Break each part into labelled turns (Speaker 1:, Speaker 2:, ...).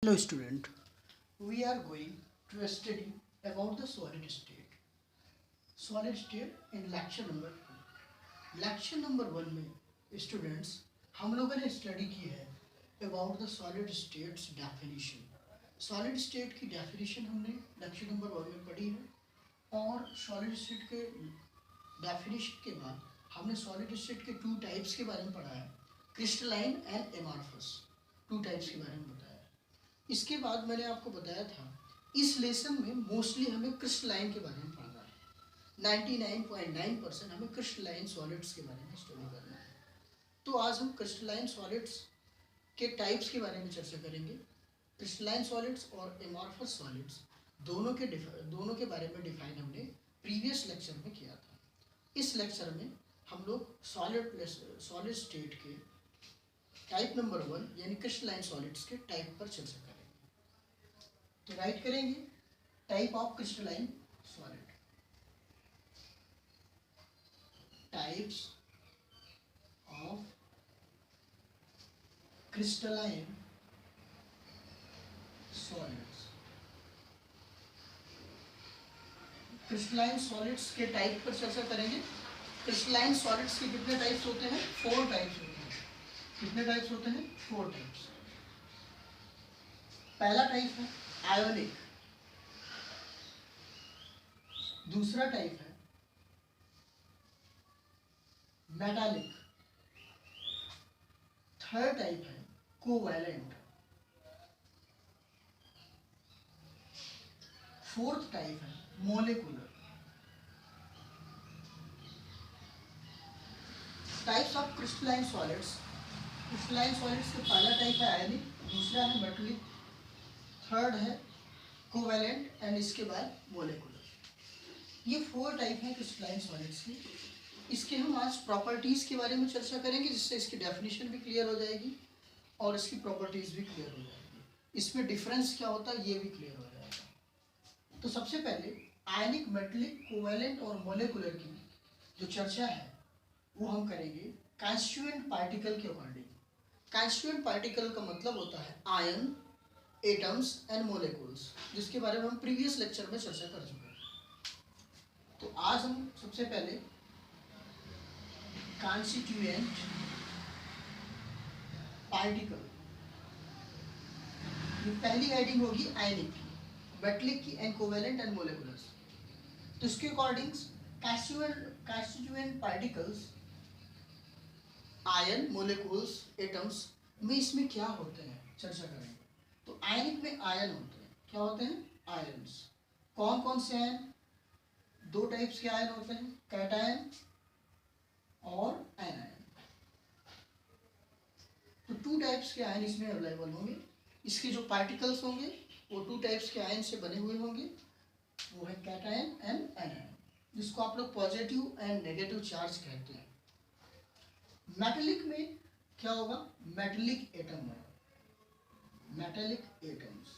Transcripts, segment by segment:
Speaker 1: Hello student, we are going to study about the solid state. Solid state in lecture number 2. Lecture number 1 में students हम लोगों ने study की है about the solid states definition. Solid state की definition हमने lecture number 1 में पढ़ी है और solid state के definition के बाद हमने solid state के 2 types के बारे में पढ़ा है, crystalline and amorphous. 2 types के बारे में बताया। इसके बाद मैंने आपको बताया था इस लेसन में मोस्टली हमें क्रिस्टलाइन के बारे में पढ़ना है। 99.9% हमें क्रिस्टलाइन सॉलिड्स के बारे में स्टडी करना है। तो आज हम क्रिस्टलाइन सॉलिड्स के टाइप्स के बारे में चर्चा करेंगे। क्रिस्टलाइन सॉलिड्स और एमॉर्फस सॉलिड्स दोनों के बारे में डिफाइन हमने प्रीवियस लेक्चर में किया था। इस लेक्चर में हम लोग सॉलिड स्टेट के टाइप नंबर 1 यानी क्रिस्टलाइन सॉलिड्स के टाइप पर चर्चा करेंगे। तो राइट करेंगे type of crystalline solid. Types of crystalline solids. Crystalline solids के टाइप पर चर्चा करेंगे। क्रिस्टलाइन सॉलिड्स के कितने टाइप्स होते हैं? 4 टाइप्स होते हैं। कितने टाइप्स होते हैं? 4 टाइप्स। पहला टाइप है आयोनिक, दूसरा टाइप है मेटालिक, थर्ड टाइप है कोवैलेंट, फोर्थ टाइप है molecular. Types of crystalline solids. Crystalline solids का पहला टाइप है आयनिक, दूसरा है मेटालिक, थर्ड है कोवैलेंट एंड इसके बाद मोलेकुलर। ये 4 टाइप हैं क्रिस्टलाइन सॉलिड्स की। इसके हम आज प्रॉपर्टीज़ के बारे में चर्चा करेंगे, जिससे इसकी डेफिनेशन भी क्लियर हो जाएगी और इसकी प्रॉपर्टीज़ भी क्लियर हो जाएगी। इसमें डिफरेंस क्या होता है ये भी क्लियर हो जाएगा। तो सबसे पहले आयनिक, मेटालिक, कोवैलेंट और मोलेकुलर की जो चर्चा है वो हम करेंगे कॉन्स्टिट्यूएंट पार्टिकल के अकॉर्डिंग। कॉन्स्टिट्यूएंट पार्टिकल का मतलब होता है आयन, एटम्स एंड मोलेकुल्स, जिसके बारे में हम प्रीवियस लेक्चर में चर्चा कर चुके हैं। तो आज हम सबसे पहले कॉन्स्टिट्यूएंट पार्टिकल, ये पहली हेडिंग होगी आयनिक की, मेटालिक की एंड कोवैलेंट एंड मोलेकुलर्स। तो इसके according constituent particles, ion, molecules, atoms में इसमें क्या होते हैं चर्चा करेंगे। तो आयनिक में आयन होते हैं। क्या होते हैं? आयन्स। कौन कौन से आयन? 2 टाइप्स के आयन होते हैं, कैटायन और एनायन। तो 2 टाइप्स के आयन इसमें अवेलेबल होंगे। इसके जो पार्टिकल्स होंगे वो 2 टाइप्स के आयन से बने हुए होंगे, वो है कैटायन एंड एनायन, जिसको आप लोग पॉजिटिव एंड नेगेटिव चार्ज कहते हैं। मेटालिक में क्या होगा? मेटालिक एटम होगा, मेटालिक एटम्स।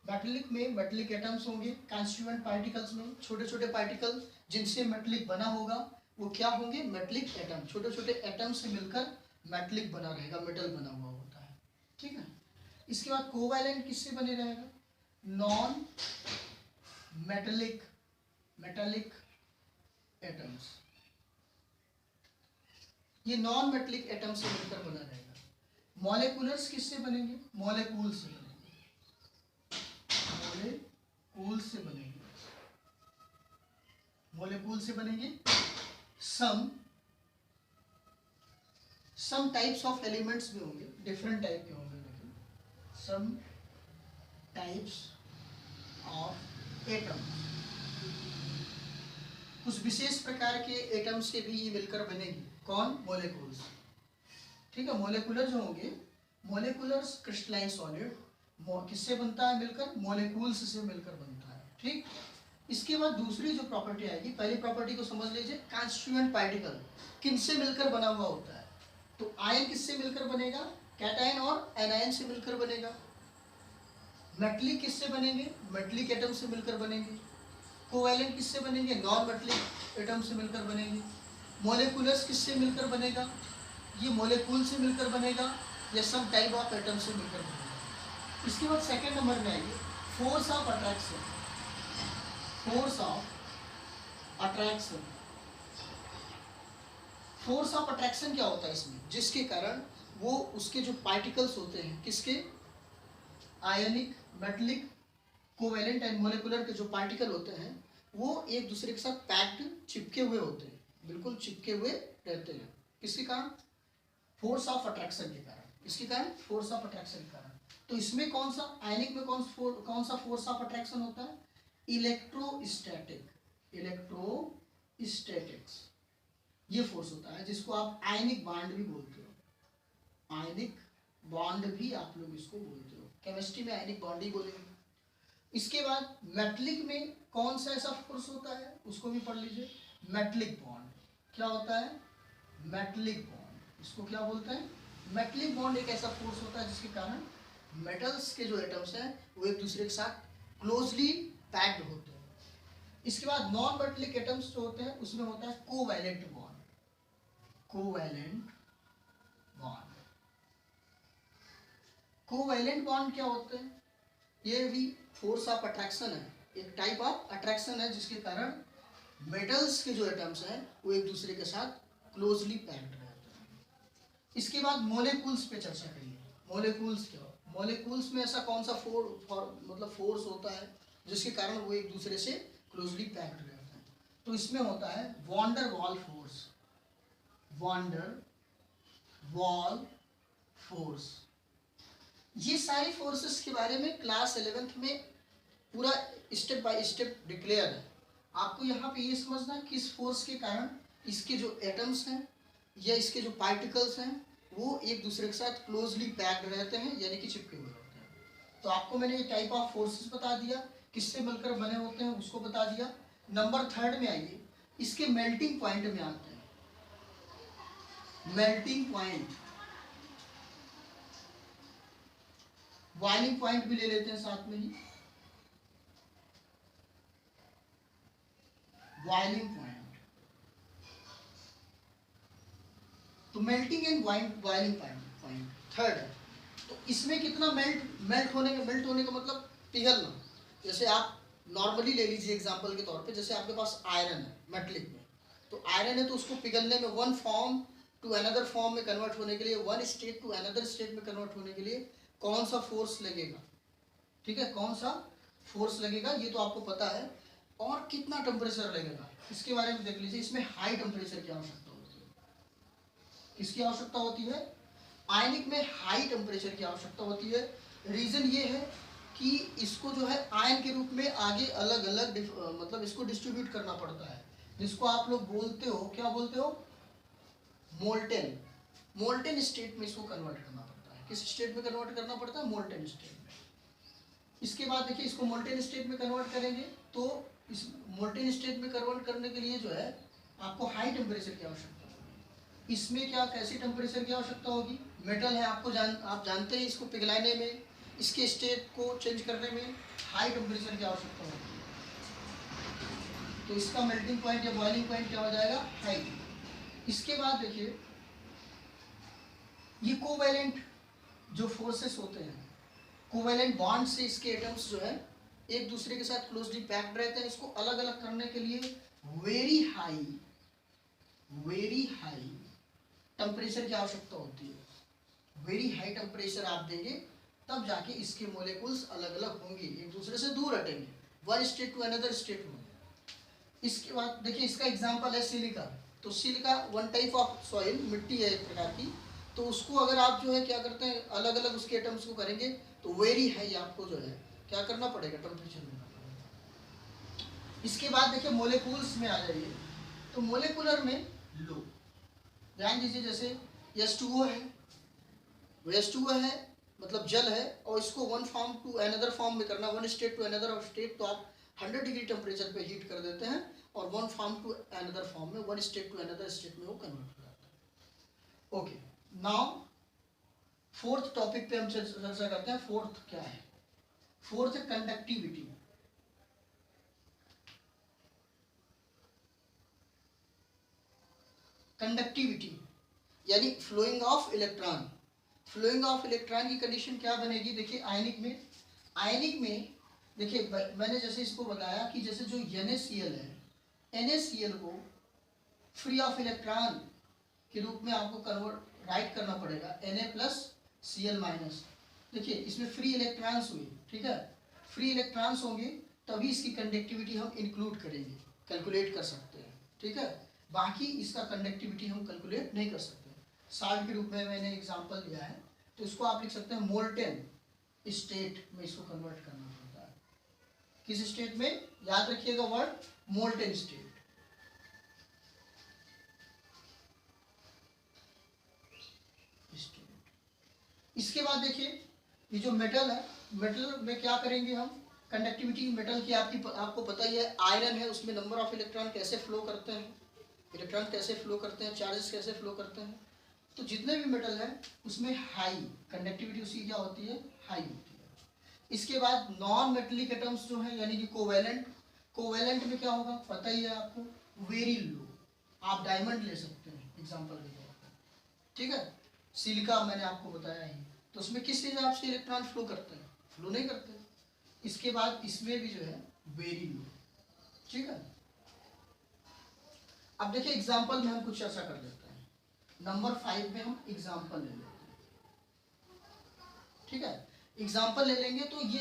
Speaker 1: मेटालिक में मेटालिक एटम्स होंगे। कॉन्स्टिट्यूएंट पार्टिकल्स में छोटे छोटे पार्टिकल्स जिनसे मेटालिक बना होगा वो क्या होंगे? Metallic atom. छोटे छोटे एटम से मिलकर मेटालिक बना रहेगा, मेटल बना हुआ होता है। ठीक है। इसके बाद कोवैलेंट किससे बने रहेगा? Non metallic atoms. ये नॉन मेटालिक एटम से मिलकर बना रहेगा। मॉलिक्यूलर्स किससे बनेंगे? मॉलिक्यूल से बनेंगे, मॉलिक्यूल से बनेंगे, मॉलिक्यूल से बनेंगे। सम टाइप्स ऑफ एलिमेंट्स भी होंगे, डिफरेंट टाइप के होंगे, लेकिन सम टाइप्स ऑफ एटम्स, कुछ विशेष प्रकार के एटम से भी ये मिलकर बनेगी। कौन? मोलेकुल्स। ठीक है। मोलेकुलर जो होंगे, मोलेकुलर्स क्रिस्टलाइन सॉलिड किससे बनता है? मिलकर मोलेकुल्स से मिलकर बनता है। ठीक। इसके बाद दूसरी जो प्रॉपर्टी आएगी, पहली प्रॉपर्टी को समझ लीजिए, कॉन्स्टिट्यूएंट पार्टिकल किनसे मिलकर बना हुआ होता है। तो आयन किससे मिलकर बनेगा? कैटायन और एनायन से मिलकर बनेगा। मेटालिक किससे बनेंगे? मेटालिक एटम से मिलकर बनेंगे। कोवैलेंट किससे बनेंगे? नॉन मेटालिक एटम से मिलकर बनेंगे। मोलेकुलर्स किससे मिलकर बनेगा? ये मोलिक्यूल से मिलकर बनेगा या सम टाइप ऑफ एटम से मिलकर बनेगा। इसके बाद सेकंड नंबर में आइए force of attraction. Force of attraction, force of attraction क्या होता है इसमें, जिसके कारण वो उसके जो पार्टिकल्स होते हैं, किसके, आयनिक, मेटलिक, कोवेलेंट एंड मोलिकुलर के जो पार्टिकल होते हैं वो एक दूसरे के साथ पैक्ड, चिपके हुए होते हैं, बिल्कुल चिपके हुए रहते हैं। किसके कारण, फोर्स ऑफ अट्रैक्शन के कारण। इसके कारण फोर्स ऑफ अट्रैक्शन के कारण। तो इसमें कौन सा, आयनिक में कौन सा फोर्स ऑफ अट्रैक्शन होता है, इलेक्ट्रोस्टैटिक, इलेक्ट्रोस्टैटिक्स ये फोर्स होता है, जिसको आप आयनिक बॉन्ड भी बोलते हो। आयनिक बॉन्ड भी आप लोग इसको बोलते हो, केमिस्ट्री में आयनिक बॉन्ड ही बोलेंगे। इसके बाद मेटलिक में कौन सा ऐसा फोर्स होता है, उसको भी पढ़ लीजिए, मेटलिक बॉन्ड। क्या होता है, मेटलिक बॉन्ड, इसको क्या बोलते हैं, मेटलिक बॉन्ड एक ऐसा फोर्स होता है जिसके कारण मेटल्स के जो एटम्स हैं वो एक दूसरे के साथ क्लोजली पैक्ड होते हैं। इसके बाद नॉन मेटलिक एटम्स जो होते हैं उसमें होता है covalent bond, covalent bond. Covalent bond क्या होते हैं, ये भी फोर्स ऑफ अट्रैक्शन है, एक टाइप ऑफ अट्रैक्शन है जिसके कारण मेटल्स के जो एटम्स हैं वो एक दूसरे के साथ क्लोजली पैक्ड रहते हैं। इसके बाद मोलिक्यूल्स पे चर्चा करिए। मोलिक्यूल्स क्या, मोलिक्यूल्स में ऐसा कौन सा मतलब फोर्स होता है जिसके कारण वो एक दूसरे से क्लोजली पैक्ड रहते हैं। तो इसमें होता है वॉन डर वाल फोर्स, वॉन डर वाल फोर्स। ये सारी फोर्सेस के बारे में क्लास 11th में पूरा स्टेप बाय स्टेप डिक्लेयर है। आपको यहाँ पे ये समझना है किस फोर्स के कारण इसके जो एटम्स हैं या इसके जो पार्टिकल्स हैं वो एक दूसरे के साथ क्लोजली पैक्ड रहते हैं, यानी कि चिपके हुए होते हैं। तो आपको मैंने ये टाइप ऑफ फोर्सेस बता दिया, किससे मिलकर बने होते हैं उसको बता दिया। नंबर 3 में आइए, इसके मेल्टिंग पॉइंट में आते हैं। मेल्टिंग पॉइंट, बॉइलिंग पॉइंट भी ले लेते हैं साथ में ही, बॉइलिंग पॉइंट। तो melting and boiling point third है। तो इसमें कितना मेल्ट होने का मतलब पिघलना। जैसे आप नॉर्मली ले लीजिए एग्जांपल के तौर पे, जैसे आपके पास आयरन है मेटलिक में, तो आयरन है तो उसको पिघलने में, one form to another form में कन्वर्ट होने के लिए, one state to another state में कन्वर्ट होने के लिए कौन सा फोर्स लगेगा, ठीक है, कौन सा फोर्स लगेगा ये तो आपको पता है। और कितना टेम्परेचर लगेगा इसके बारे में देख लीजिए। इसमें हाई टेम्परेचर की आवश्यकता होती है, किसकी आवश्यकता होती है, आयनिक में हाई टेम्परेचर की आवश्यकता होती है। रीजन ये है कि इसको जो है आयन के रूप में आगे अलग अलग मतलब इसको डिस्ट्रीब्यूट करना पड़ता है, जिसको आप लोग बोलते हो, क्या बोलते हो, मोल्टेन। मोल्टेन स्टेट में इसको कन्वर्ट करना पड़ता है। किस स्टेट में कन्वर्ट करना पड़ता है, मोल्टेन स्टेट में। इसके बाद देखिए इसको मोल्टेन स्टेट में कन्वर्ट करेंगे तो इस मोल्टेन स्टेट में कन्वर्ट करने के लिए जो है आपको हाई टेम्परेचर की आवश्यकता होगी। इसमें क्या, कैसी टेम्परेचर की आवश्यकता होगी, मेटल है, आप जानते हैं इसको पिघलाने में, इसके स्टेट को चेंज करने में हाई टेम्परेचर की आवश्यकता होगी। तो इसका मेल्टिंग पॉइंट या बॉइलिंग पॉइंट क्या हो जाएगा, हाई। इसके बाद देखिए ये कोवैलेंट जो फोर्सेस होते हैं, कोवैलेंट बॉन्ड से इसके एटम्स जो है एक दूसरे के साथ क्लोजली पैक्ड रहते हैं। इसको अलग अलग करने के लिए वेरी हाई टेम्परेचर की आवश्यकता होती है। वेरी हाई टेम्परेचर आप देंगे तब जाके इसके मोलिक्यूल्स अलग अलग होंगे, एक दूसरे से दूर हटेंगे, one state to another state होंगे। इसके बाद देखिए इसका एग्जांपल है सिलिका। तो silica one type of soil, मिट्टी है एक प्रकार की, तो उसको अगर आप जो है क्या करते हैं, अलग अलग उसके एटम्स को करेंगे तो वेरी हाई आपको जो है क्या करना पड़ेगा, टेम्परेचर देना पड़ेगा। इसके बाद देखिए मोलिक्यूल्स में आ जाइए। तो मोलिकुलर में लो, ध्यान दीजिए, जैसे H2O है, वो H2O है मतलब जल है, और इसको one form to another form में करना, one state to another state, तो आप 100 डिग्री टेम्परेचर पे हीट कर देते हैं और one form to another form में, one state to another state में वो कन्वर्ट हो जाता है। ओके, नाउ फोर्थ टॉपिक पे हम चर्चा करते हैं। फोर्थ क्या है, फोर्थ है कंडक्टिविटी। कंडक्टिविटी यानी flowing of electron. Flowing of electron की कंडीशन क्या बनेगी, देखिए आयनिक में देखिए मैंने जैसे इसको बताया कि जैसे जो NaCl है, NaCl को फ्री ऑफ इलेक्ट्रॉन के रूप में आपको कन्वर्ट राइट करना पड़ेगा Na+Cl-। देखिए इसमें फ्री इलेक्ट्रॉन्स हुए, ठीक है, फ्री इलेक्ट्रॉन्स होंगे तभी इसकी कंडक्टिविटी हम इंक्लूड करेंगे, कैलकुलेट कर सकते हैं, ठीक है। बाकी इसका कंडक्टिविटी हम कैलकुलेट नहीं कर सकते। साल्ट के रूप में मैंने एग्जांपल दिया है, तो इसको आप लिख सकते हैं मोल्टेन स्टेट में इसको कन्वर्ट करना पड़ता है। किस स्टेट में, याद रखिएगा वर्ड मोल्टेन स्टेट। इसके बाद देखिए ये जो मेटल है, मेटल में क्या करेंगे हम, कंडक्टिविटी मेटल की आपको पता ही है, आयरन है उसमें नंबर ऑफ इलेक्ट्रॉन कैसे फ्लो करते हैं, इलेक्ट्रॉन कैसे फ्लो करते हैं, चार्जेस कैसे फ्लो करते हैं। तो जितने भी मेटल है उसमें हाई कंडक्टिविटी उसकी क्या होती है, हाई होती है। इसके बाद नॉन मेटेलिक एटम्स जो है यानी कि कोवेलेंट, कोवेलेंट में क्या होगा पता ही है आपको, वेरी लो। आप डायमंड ले सकते हैं एग्जांपल के तौर पर, ठीक है, सिलिका मैंने आपको बताया ही, तो उसमें किस हिसाब से इलेक्ट्रॉन फ्लो करते हैं, फ्लो नहीं करते। इसके बाद इसमें भी जो है वेरी लो, ठीक है। अब देखिए एग्जांपल में हम कुछ चर्चा कर लेते हैं। नंबर 5 में हम एग्जांपल ले लेते हैं, ठीक है। एग्जांपल ले लेंगे तो ये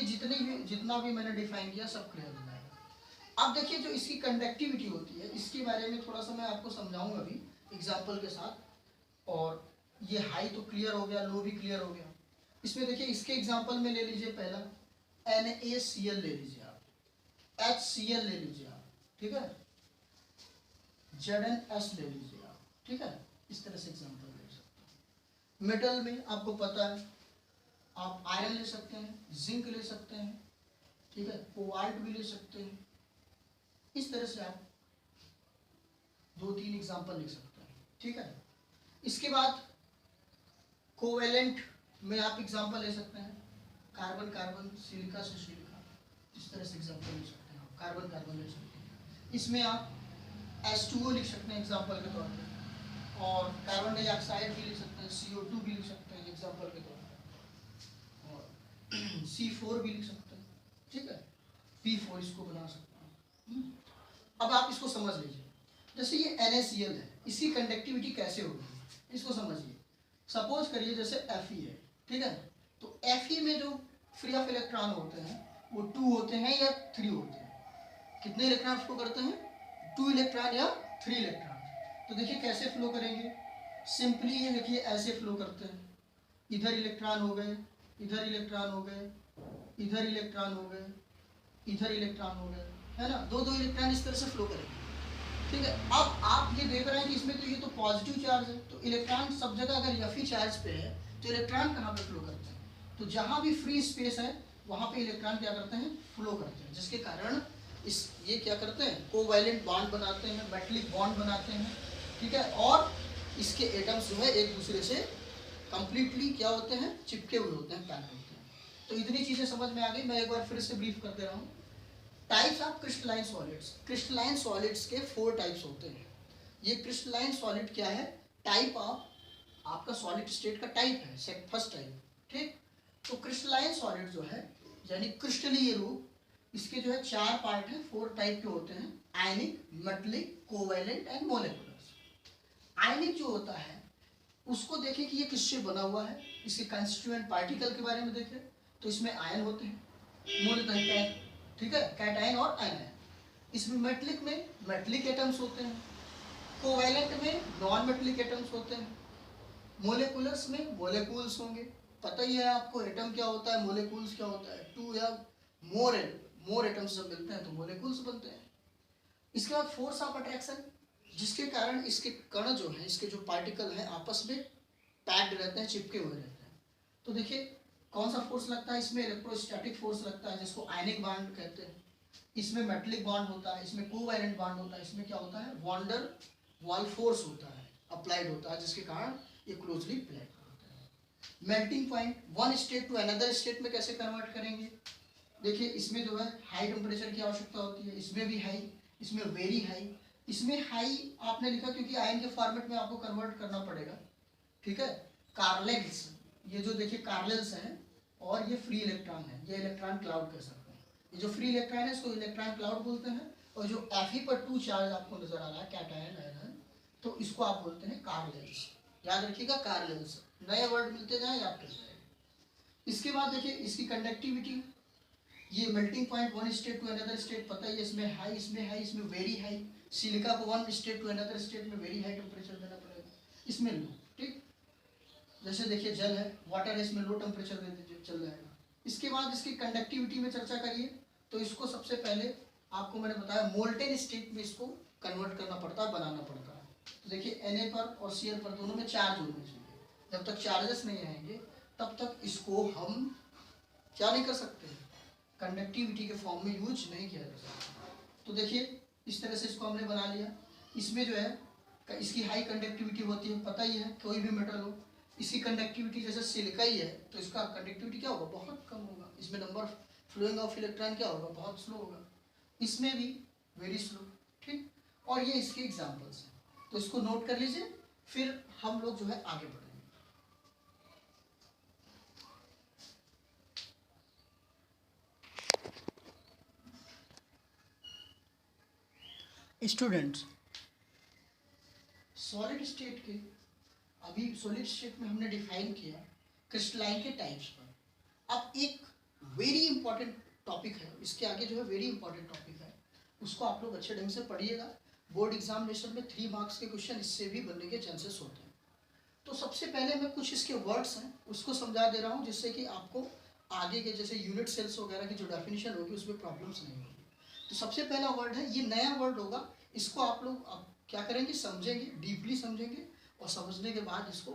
Speaker 1: जितना भी मैंने डिफाइन किया सब क्लियर हो जाएगा। अब देखिए जो इसकी कंडक्टिविटी होती है इसके बारे में थोड़ा सा मैं आपको समझाऊंगा अभी एग्जांपल के साथ। और ये हाई तो क्लियर हो गया, लो भी क्लियर हो गया। इसमें देखिए इसके एग्जांपल में ले लीजिए पहला NaCl ले लीजिए आप, HCl ले लीजिए आप, ठीक है, ZnS ले लीजिए आप, ठीक है। इस तरह से एग्जांपल ले सकते हैं। मेटल में आपको पता है आप आयरन ले सकते हैं, जिंक ले सकते हैं, ठीक है, कोबाल्ट भी ले सकते हैं। इस तरह से आप 2-3 एग्जांपल लिख सकते हैं, ठीक है। इसके बाद कोवेलेंट में आप एग्जांपल ले सकते हैं, कार्बन कार्बन, सिलिका से सिलिका, इस तरह से एग्जांपल ले सकते हैं आप, कार्बन कार्बन ले सकते हैं। इसमें आप H2O लिख सकते हैं एग्जांपल के तौर पे, और कार्बन डाइऑक्साइड भी लिख सकते हैं, CO2 भी लिख सकते हैं एग्जांपल के तौर पे, और C4 भी लिख सकते हैं, ठीक है, P4 इसको बना सकते हैं। अब आप इसको समझ लीजिए, जैसे ये NaCl है, इसकी कंडक्टिविटी कैसे होगी इसको समझिए। सपोज करिए जैसे Fe है, ठीक है, तो Fe में जो फ्री ऑफ इलेक्ट्रॉन होते हैं वो 2 होते हैं या 3 होते हैं। कितने इलेक्ट्रॉन फ्लो करते हैं, 2 इलेक्ट्रॉन या 3 इलेक्ट्रॉन। तो देखिए कैसे फ्लो करेंगे, सिंपली ये देखिए ऐसे फ्लो करते हैं, इधर इलेक्ट्रॉन हो गए, इधर इलेक्ट्रॉन हो गए, इधर इलेक्ट्रॉन हो गए, इधर इलेक्ट्रॉन हो गए, है ना, 2-2 इलेक्ट्रॉन इस तरह से फ्लो करेंगे, ठीक है। अब आप ये देख रहे हैं कि इसमें तो ये तो पॉजिटिव चार्ज है, तो इलेक्ट्रॉन सब जगह अगर Fe चार्ज पे है तो इलेक्ट्रॉन कहाँ पे फ्लो करते हैं, तो जहाँ भी फ्री स्पेस है वहाँ पे इलेक्ट्रॉन क्या करते हैं, फ्लो करते हैं, जिसके कारण ये क्या करते हैं, कोवैलेंट बॉन्ड बनाते हैं, मेटलिक बॉन्ड बनाते हैं, ठीक है। और इसके एटम्स जो है एक दूसरे से कंप्लीटली क्या होते हैं, चिपके हुए होते हैं, पैक होते हैं। तो इतनी चीज़ें समझ में आ गई, मैं एक बार फिर से ब्रीफ कर दे रहा हूँ। Types of crystalline solids, crystalline solids के 4 टाइप्स होते हैं। ये क्रिस्टलाइन सॉलिड क्या है, टाइप ऑफ आपका सॉलिड स्टेट का टाइप है, फर्स्ट टाइप, ठीक। तो क्रिस्टलाइन सॉलिड जो है यानी क्रिस्टलीय रूप, इसके जो है 4 पार्ट हैं, 4 टाइप के होते हैं, आयनिक, मेटलिक, कोवैलेंट एंड मोलेकुलर। आयनिक जो होता है उसको देखें कि ये किससे बना हुआ है, इसके कंस्टिट्यूएंट पार्टिकल के बारे में देखें तो इसमें आयन होते हैं, मूलतः, ठीक है, कैटायन और आयन। इसमें मेटलिक में मेटलिक एटम्स होते हैं, कोवैलेंट में नॉन मेटलिक एटम्स होते हैं, मोलेकुलर्स में मोलेकुल्स होंगे। पता ही है आपको एटम क्या होता है, मोलेकुल्स क्या होता है, 2 या मोर एटम्स जब मिलते हैं तो मोलेकुल्स बनते हैं। इसके बाद फोर्स ऑफ अट्रैक्शन, जिसके कारण इसके कण जो है, इसके जो पार्टिकल हैं आपस में पैक्ड रहते हैं, चिपके हुए रहते हैं। तो देखिए कौन सा फोर्स लगता है, इसमें इलेक्ट्रोस्टैटिक फोर्स लगता है जिसको आयनिक बॉन्ड कहते हैं, इसमें मेटलिक बॉन्ड होता है, इसमें कोवैलेंट बॉन्ड होता है, इसमें क्या होता है, वॉन्डर वॉल फोर्स होता है, अप्लाइड होता है, जिसके कारण ये क्लोजली पैक्ड होता है। Melting point, one state to another state में कैसे कन्वर्ट करेंगे, देखिए इसमें जो है हाई टेम्परेचर की आवश्यकता होती है, इसमें भी हाई, इसमें वेरी हाई। इसमें हाई आपने लिखा क्योंकि आयन के फॉर्मेट में आपको कन्वर्ट करना पड़ेगा, ठीक है। कार्लेल्स, ये जो देखिए कार्लेल्स हैं और ये फ्री इलेक्ट्रॉन है, ये इलेक्ट्रॉन क्लाउड कह सकते हैं। ये जो फ्री इलेक्ट्रॉन है इसको इलेक्ट्रॉन क्लाउड बोलते हैं, और जो Fe/2 चार्ज आपको नजर आ रहा है कैटायन आयन, तो इसको आप बोलते हैं कार्लेल्स। याद रखिएगा कार्लेल्स, नए वर्ड मिलते जाए याद कर जाएगा। इसके बाद देखिए इसकी कंडक्टिविटी, ये melting point one state to another state पता ही है, इसमें हाई, इसमें हाई, इसमें वेरी हाई। सिलिका को one state to another state में वेरी हाई टेम्परेचर देना पड़ेगा, इसमें लो। ठीक, जैसे देखिए जल है, वाटर है, इसमें लो टेम्परेचर दे दीजिए चल जाएगा। इसके बाद इसकी कंडक्टिविटी में चर्चा करिए, तो इसको सबसे पहले आपको मैंने बताया मोल्टेन स्टेट में इसको कन्वर्ट करना पड़ता है, बनाना पड़ता है। तो देखिए Na पर और Cl पर दोनों में चार्ज होना चाहिए। जब तक चार्जेस नहीं आएंगे तब तक इसको हम क्या नहीं कर सकते, कंडक्टिविटी के फॉर्म में यूज नहीं किया जा सकता। तो देखिए इस तरह से इसको हमने बना लिया। इसमें जो है इसकी हाई कंडक्टिविटी होती है, पता ही है, कोई भी मेटल हो इसकी कंडक्टिविटी जैसे सिलिका ही है तो इसका कंडक्टिविटी क्या होगा, बहुत कम होगा। इसमें नंबर फ्लोइंग ऑफ इलेक्ट्रॉन क्या होगा, बहुत स्लो होगा। इसमें भी वेरी स्लो। ठीक, और ये इसके एग्जांपल्स हैं, तो इसको नोट कर लीजिए, फिर हम लोग जो है आगे बढ़ेंगे। स्टूडेंट्स, सॉलिड स्टेट के, अभी सॉलिड स्टेट में हमने डिफाइन किया क्रिस्टलाइन के टाइप्स पर। अब एक वेरी इंपॉर्टेंट टॉपिक है, इसके आगे जो है वेरी इंपॉर्टेंट टॉपिक है, उसको आप लोग अच्छे ढंग से पढ़िएगा। बोर्ड एग्जामिनेशन में 3 मार्क्स के क्वेश्चन इससे भी बनने के चांसेस होते हैं। तो सबसे पहले मैं कुछ इसके वर्ड्स हैं उसको समझा दे रहा हूँ, जिससे कि आपको आगे के जैसे यूनिट सेल्स वगैरह की जो डेफिनेशन होगी उसमें प्रॉब्लम्स नहीं होगी। तो सबसे पहला वर्ड है, ये नया वर्ड होगा, इसको आप लोग अब क्या करेंगे, समझेंगे, डीपली समझेंगे, और समझने के बाद इसको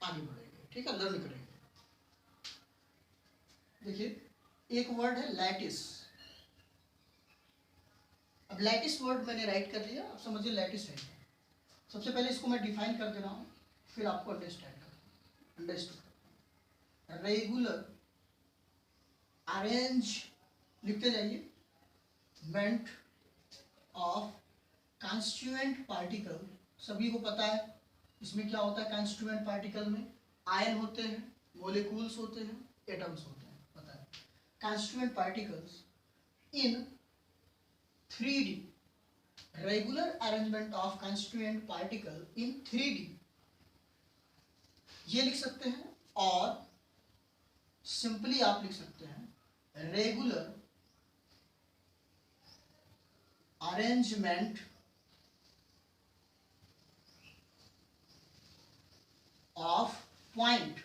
Speaker 1: आगे बढ़ेंगे। ठीक है, लर्न करेंगे। देखिए एक वर्ड है लैटिस। अब लैटिस वर्ड मैंने राइट कर लिया, अब समझिए लैटिस है क्या। सबसे पहले इसको मैं डिफाइन कर दे रहा हूँ, फिर आपको अंडरस्टूड। रेगुलर अरेंज, लिखते जाइए, मेंट ऑफ कॉन्स्टिट्यूएंट पार्टिकल। सभी को पता है इसमें क्या होता है, कॉन्स्टिट्यूएंट पार्टिकल में आयन होते हैं, मोलिक्यूल्स होते हैं, एटम्स होते हैं, पता है। Constituent particles in 3D, regular arrangement of constituent particle in 3D, ये लिख सकते हैं। और सिंपली आप लिख सकते हैं रेगुलर अरेंजमेंट ऑफ पॉइंट।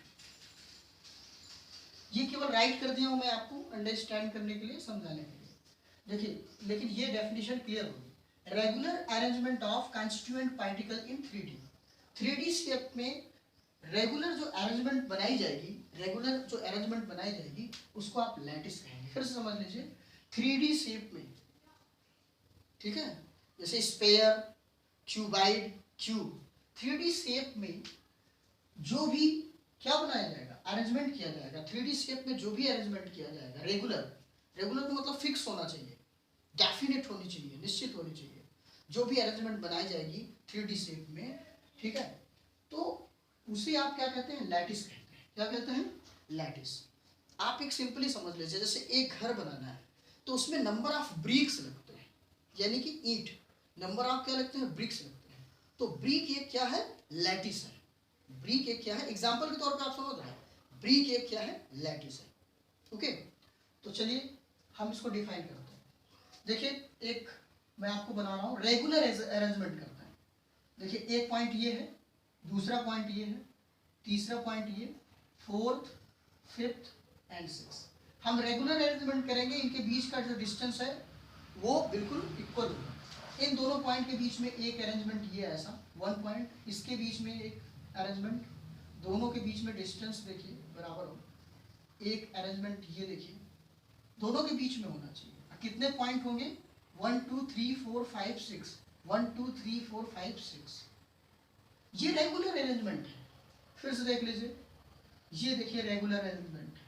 Speaker 1: ये केवल राइट कर दिया हूं मैं आपको अंडरस्टैंड करने के लिए, समझाने के लिए। देखिए लेकिन ये डेफिनेशन क्लियर होगी, regular arrangement of constituent particle in 3D। 3D shape में रेगुलर जो अरेंजमेंट बनाई जाएगी, रेगुलर जो अरेंजमेंट बनाई जाएगी उसको आप लैटिस कहेंगे। फिर से समझ लीजिए, 3D शेप में, ठीक है, जैसे spare, cuboid, cube, 3D shape में जो भी क्या बनाया जाएगा, अरेंजमेंट किया जाएगा, 3D शेप में जो भी अरेंजमेंट किया जाएगा, रेगुलर, रेगुलर का मतलब फिक्स होना चाहिए, डेफिनेट होनी चाहिए, निश्चित होनी चाहिए। जो भी अरेंजमेंट बनाई जाएगी 3D शेप में, ठीक है, तो उसे आप क्या कहते हैं, लैटिस कहते हैं। क्या कहते हैं, लैटिस। आप एक सिंपली समझ लीजिए, जैसे एक घर बनाना है तो उसमें नंबर ऑफ ब्रिक्स लगते हैं, यानी कि ईंट, नंबर ऑफ क्या लगते हैं, ब्रिक्स लगते हैं। तो ब्रिक एक क्या है, लैटिस है। ब्रिक एक क्या है, एग्जाम्पल के तौर पे आप समझ रहे हैं, ब्रिक एक क्या है, लैटिस है। ओके, तो चलिए हम इसको डिफाइन करते हैं। देखिए एक मैं आपको बना रहा हूँ, रेगुलर अरेंजमेंट करते हैं। देखिए एक पॉइंट ये है, दूसरा पॉइंट ये है, तीसरा पॉइंट ये, फोर्थ, फिफ्थ एंड सिक्स। हम रेगुलर अरेंजमेंट करेंगे, इनके बीच का जो डिस्टेंस है वो बिल्कुल इक्वल होगा। इन दोनों पॉइंट के बीच में एक अरेंजमेंट ये ऐसा, वन पॉइंट, इसके बीच में एक अरेंजमेंट, दोनों के बीच में डिस्टेंस देखिए बराबर हो, एक अरेंजमेंट ये देखिए, दोनों के बीच में होना चाहिए। कितने पॉइंट होंगे, 1 2 3 4 5 6, 1 2 3 4 5 6, ये रेगुलर अरेंजमेंट है। फिर से देख लीजिए, ये देखिए रेगुलर अरेंजमेंट है,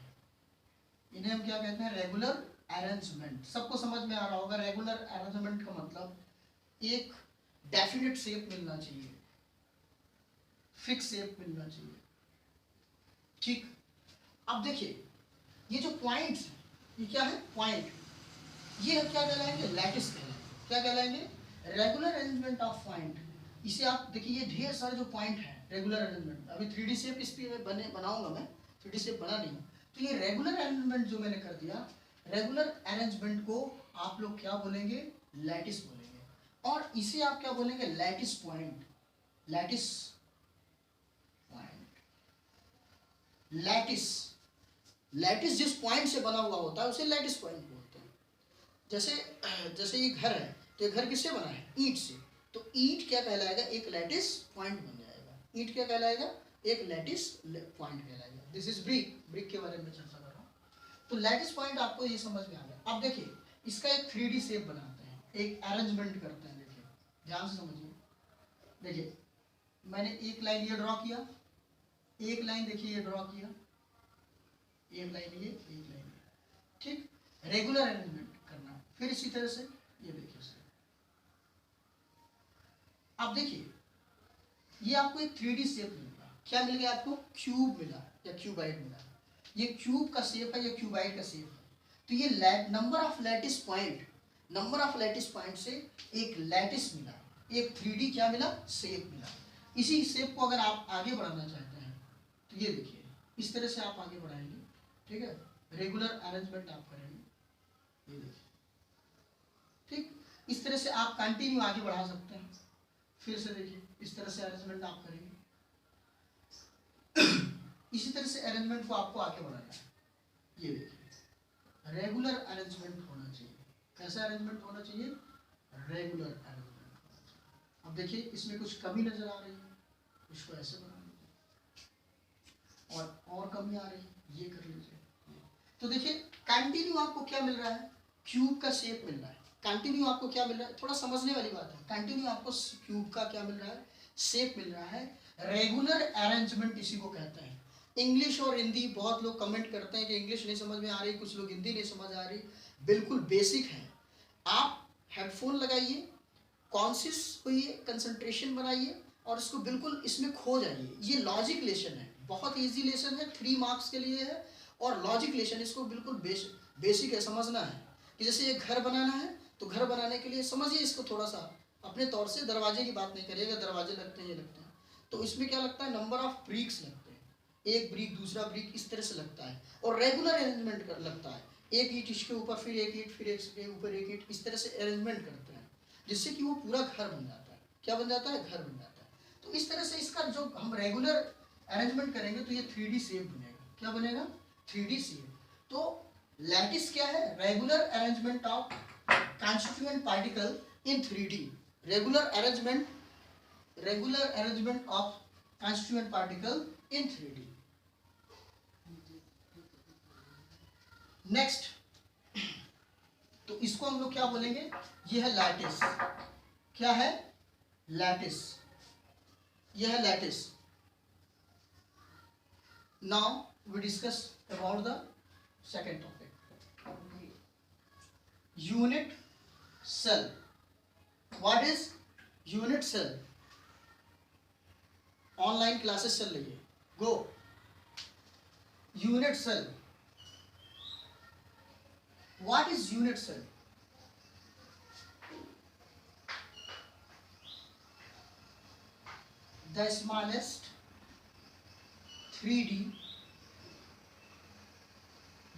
Speaker 1: इन्हें हम क्या कहते हैं, रेगुलर अरेंजमेंट। सबको समझ में आ रहा होगा, रेगुलर अरेंजमेंट का मतलब एक डेफिनेट शेप मिलना चाहिए, फिक्स शेप मिलना चाहिए, ठीक। अब देखिए ये जो पॉइंट्स हैं, ये क्या है, पॉइंट, ये क्या कहलाएंगे, लैटिस कहलाएंगे। क्या कहलाएंगे, रेगुलर अरेंजमेंट ऑफ पॉइंट। इसे आप देखिए, ये ढेर सारे जो पॉइंट हैं रेगुलर अरेंजमेंट, अभी 3D शेप इस पे बनाऊंगा मैं, 3D शेप बना नहीं हूँ। तो ये रेगुलर अरेंजमेंट जो मैंने कर दिया, रेगुलर अरेंजमेंट को आप लोग क्या बोलेंगे, लैटिस बोलेंगे। और इसे आप क्या बोलेंगे, lattice point, lattice point. Lattice, lattice जिस पॉइंट से बना हुआ होता है उसे लैटिस पॉइंट बोलते हैं। जैसे ये घर है, तो ये घर किससे बना है, ईंट से, तो ईंट क्या कहलाएगा, एक लैटिस पॉइंट बन जाएगा। ईंट क्या कहलाएगा, एक लैटिस पॉइंट कहलाएगा। दिस इज ब्रिक, ब्रिक के बारे में चर्चा कर रहा हूँ। तो लैटिस पॉइंट आपको ये समझ में आ गया। अब देखिए इसका एक 3D शेप बनाते हैं, एक अरेंजमेंट करते हैं। देखिए ध्यान से समझिए, देखिए मैंने एक लाइन ये ड्रॉ किया, एक लाइन देखिए ये ड्रॉ किया, एक लाइन ये, एक लाइन ये, ठीक। रेगुलर अरेंजमेंट करना है। फिर इसी तरह से ये देखिए, अब देखिए ये आपको एक 3D शेप मिल गया। क्या मिल गया आपको, क्यूब मिला या क्यूबाइड मिला। ये क्यूब का शेप है या क्यूबाइड का शेप है। तो ये number of lattice point, number of lattice point से एक लैटिस मिला, एक 3D क्या मिला, शेप मिला। इसी शेप को अगर आप आगे बढ़ाना चाहते हैं तो ये देखिए इस तरह से आप आगे बढ़ाएंगे, ठीक है। रेगुलर अरेंजमेंट आप करेंगे, ये देखिए, ठीक। इस तरह से आप कंटिन्यू आगे बढ़ा सकते हैं। फिर से देखिए इस तरह से अरेंजमेंट आप करेंगे। इसी तरह से अरेंजमेंट को आपको आगे बढ़ाना है। ये देखिए रेगुलर अरेंजमेंट होना चाहिए। कैसा अरेंजमेंट होना चाहिए, रेगुलर अरेंजमेंट होना चाहिए। अब देखिए इसमें कुछ कमी नजर आ रही है, इसको ऐसे बना लीजिए, और कमी आ रही है, ये कर लीजिए। तो देखिए कंटिन्यू आपको क्या मिल रहा है, क्यूब का शेप मिल रहा है। कंटिन्यू आपको क्या मिल रहा है, थोड़ा समझने वाली बात है। कंटिन्यू आपको क्यूब का क्या मिल रहा है, शेप मिल रहा है। रेगुलर अरेंजमेंट इसी को कहते हैं। इंग्लिश और हिंदी, बहुत लोग कमेंट करते हैं कि इंग्लिश नहीं समझ में आ रही, कुछ लोग हिंदी नहीं समझ आ रही। बिल्कुल बेसिक है। आप हेडफोन लगाइए, कॉन्शियस होइए, कंसंट्रेशन बनाइए और इसको बिल्कुल इसमें खो जाइए। ये लॉजिक लेसन है, बहुत ईजी लेसन है, 3 मार्क्स के लिए है। और लॉजिक लेसन, इसको बिल्कुल बेसिक है, समझना है कि जैसे ये घर बनाना है तो घर बनाने के लिए समझिए इसको थोड़ा सा अपने तौर से। दरवाजे की बात नहीं करिएगा, दरवाजे लगते हैं, ये लगते हैं, तो इसमें क्या लगता है, नंबर ऑफ ब्रिक्स लगते हैं, एक ब्रिक दूसरा ब्रिक इस तरह से लगता है। और रेगुलर अरेंजमेंट लगता है, एक ईंट इसके ऊपर, फिर एक ईंट, फिर इसके ऊपर एक ईंट, इस तरह से अरेंजमेंट करते हैं, जिससे कि वो पूरा घर बन जाता है। क्या बन जाता है, घर बन जाता है। तो इस तरह से इसका जो हम रेगुलर अरेंजमेंट करेंगे तो ये 3D शेप बनेगा। क्या बनेगा, 3D शेप। तो लैटिस क्या है, regular arrangement of constituent particle in 3D. Regular arrangement of constituent particle in 3D. Next, तो इसको हम लोग क्या बोलेंगे, ये है लैटिस। क्या है, लैटिस, ये है lattice. Now we discuss about the second topic, unit cell. What is unit cell? Online classes चल रही है, go. Unit cell, what is unit cell? The smallest 3D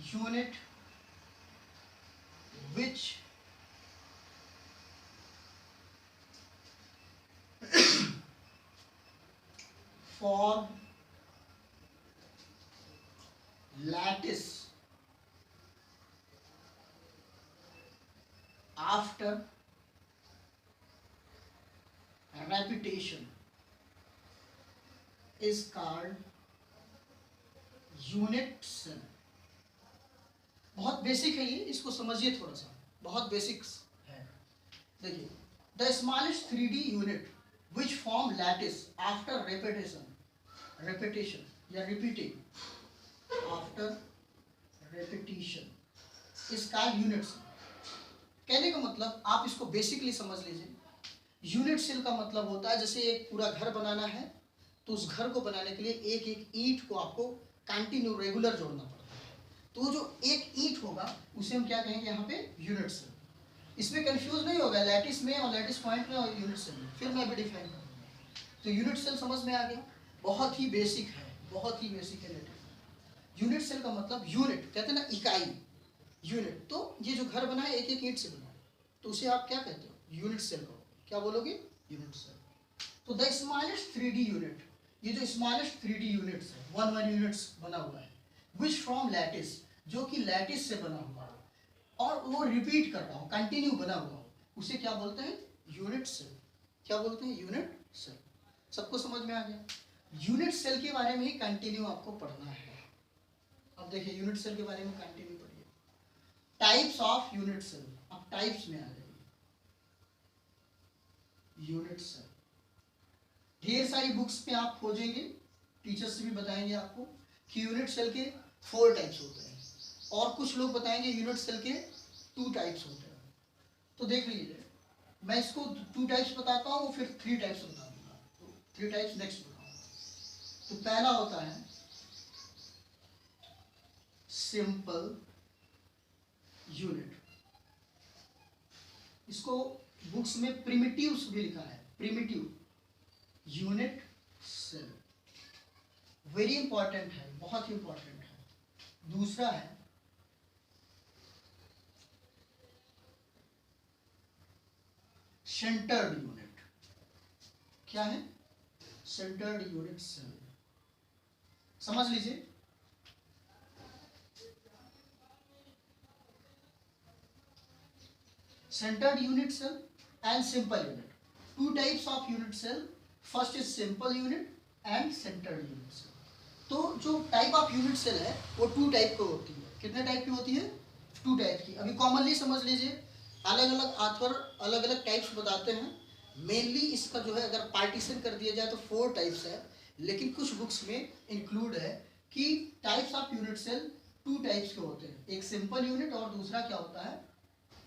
Speaker 1: unit which form lattice after repetition is called unit cell. बहुत basic है ये, इसको समझिए थोड़ा सा, बहुत बेसिक्स है। देखिए, the smallest 3D unit which form lattice after repetition या repeating after repetition is called unit cell. कहने का मतलब आप इसको बेसिकली समझ लीजिए। यूनिट सेल का मतलब होता है, जैसे एक पूरा घर बनाना है तो उस घर को बनाने के लिए एक एक ईंट को आपको कंटिन्यू रेगुलर जोड़ना पड़ता है। तो जो एक ईंट होगा उसे हम क्या कहेंगे यहाँ पे, यूनिट सेल। इसमें कंफ्यूज नहीं होगा लैटिस में और लैटिस पॉइंट में और यूनिट सेल में, फिर मैं भी डिफाइन करूँगा। तो यूनिट सेल समझ में आ गया, बहुत ही बेसिक है, बहुत ही बेसिक है लैटिस। यूनिट सेल का मतलब यूनिट, कहते हैं ना इकाई, यूनिट। तो ये जो घर बना है एक एक ईंट से बना है, तो उसे आप क्या कहते हो, यूनिट सेल कहोगे। क्या बोलोगे, यूनिट सेल। तो द स्मॉलेस्ट 3D यूनिट, ये जो स्मॉलेस्ट 3D यूनिट्स है, 1 यूनिट्स बना हुआ है, विच फ्रॉम लैटिस, जो कि लैटिस से बना हुआ है और वो रिपीट कर रहा हो, कंटिन्यू बना हुआ हो, उसे क्या बोलते हैं, यूनिट सेल। क्या बोलते हैं, यूनिट सेल। सबको समझ में आ गया। यूनिट सेल के बारे में ही कंटिन्यू आपको पढ़ना है। अब देखिए यूनिट सेल के बारे में कंटिन्यू पढ़िए। टाइप्स ऑफ यूनिट सेल, अब टाइप्स में आ जाइए। यूनिट सेल ढेर सारी बुक्स में आप खोजेंगे, टीचर्स भी बताएंगे आपको कि यूनिट सेल के 4 टाइप्स होते हैं, और कुछ लोग बताएंगे यूनिट सेल के 2 टाइप्स होते हैं। तो देख लीजिए, मैं इसको 2 टाइप्स बताता हूँ, फिर 3 टाइप्स बता दूंगा। तो 3 टाइप्स नेक्स्ट बताऊंगा। तो पहला होता है सिंपल यूनिट, इसको बुक्स में प्रिमिटिव्स भी लिखा है, primitive unit cell. Very important है, बहुत ही इंपॉर्टेंट है। दूसरा है सेंटर्ड यूनिट। क्या है, सेंटर्ड यूनिट सेल। समझ लीजिए, centered unit cell and simple unit, 2 types of unit cell, first is simple unit and centered unit cell। तो जो टाइप ऑफ यूनिट सेल है वो 2 टाइप की होती है। कितने टाइप की होती है, 2 टाइप की। अभी कॉमनली समझ लीजिए, अलग अलग ऑथर अलग अलग टाइप्स बताते हैं। मेनली इसका जो है अगर पार्टीशन कर दिया जाए तो 4 टाइप्स है, लेकिन कुछ बुक्स में इंक्लूड है कि types of unit cell 2 types के होते हैं, एक सिंपल यूनिट और दूसरा क्या होता है,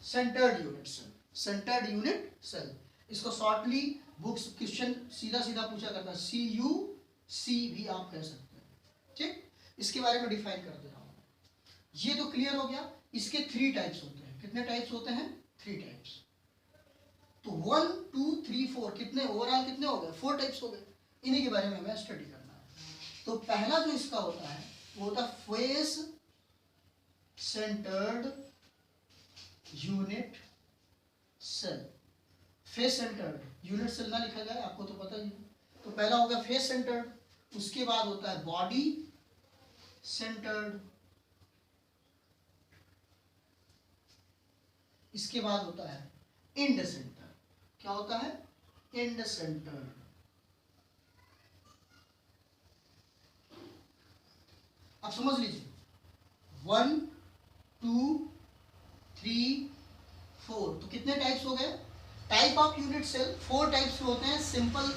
Speaker 1: centred unit cell. Centred unit cell, इसको शॉर्टली बुक्स क्वेश्चन सीधा सीधा पूछा करता है, CUC भी आप कह सकते हैं। ठीक, इसके बारे में डिफाइन कर दे रहा हूँ। ये तो क्लियर हो गया। इसके 3 टाइप्स होते हैं। कितने टाइप्स होते हैं, 3 टाइप्स। तो 1 2 3 4 कितने ओवरऑल कितने हो गए, 4 टाइप्स हो गए। इन्हीं के बारे में हमें स्टडी करना है। तो पहला जो इसका होता है वो होता है face centred unit cell. Face centred unit cell ना लिखा जाए आपको तो पता ही। तो पहला हो गया फेस सेंटर्ड, उसके बाद होता है बॉडी सेंटर्ड, इसके बाद होता है एंड सेंटर। क्या होता है, एंड सेंटर्ड। अब समझ लीजिए, 1 2 3 4, तो कितने टाइप्स हो गए। Type of unit cell 4 types के होते हैं। सिंपल,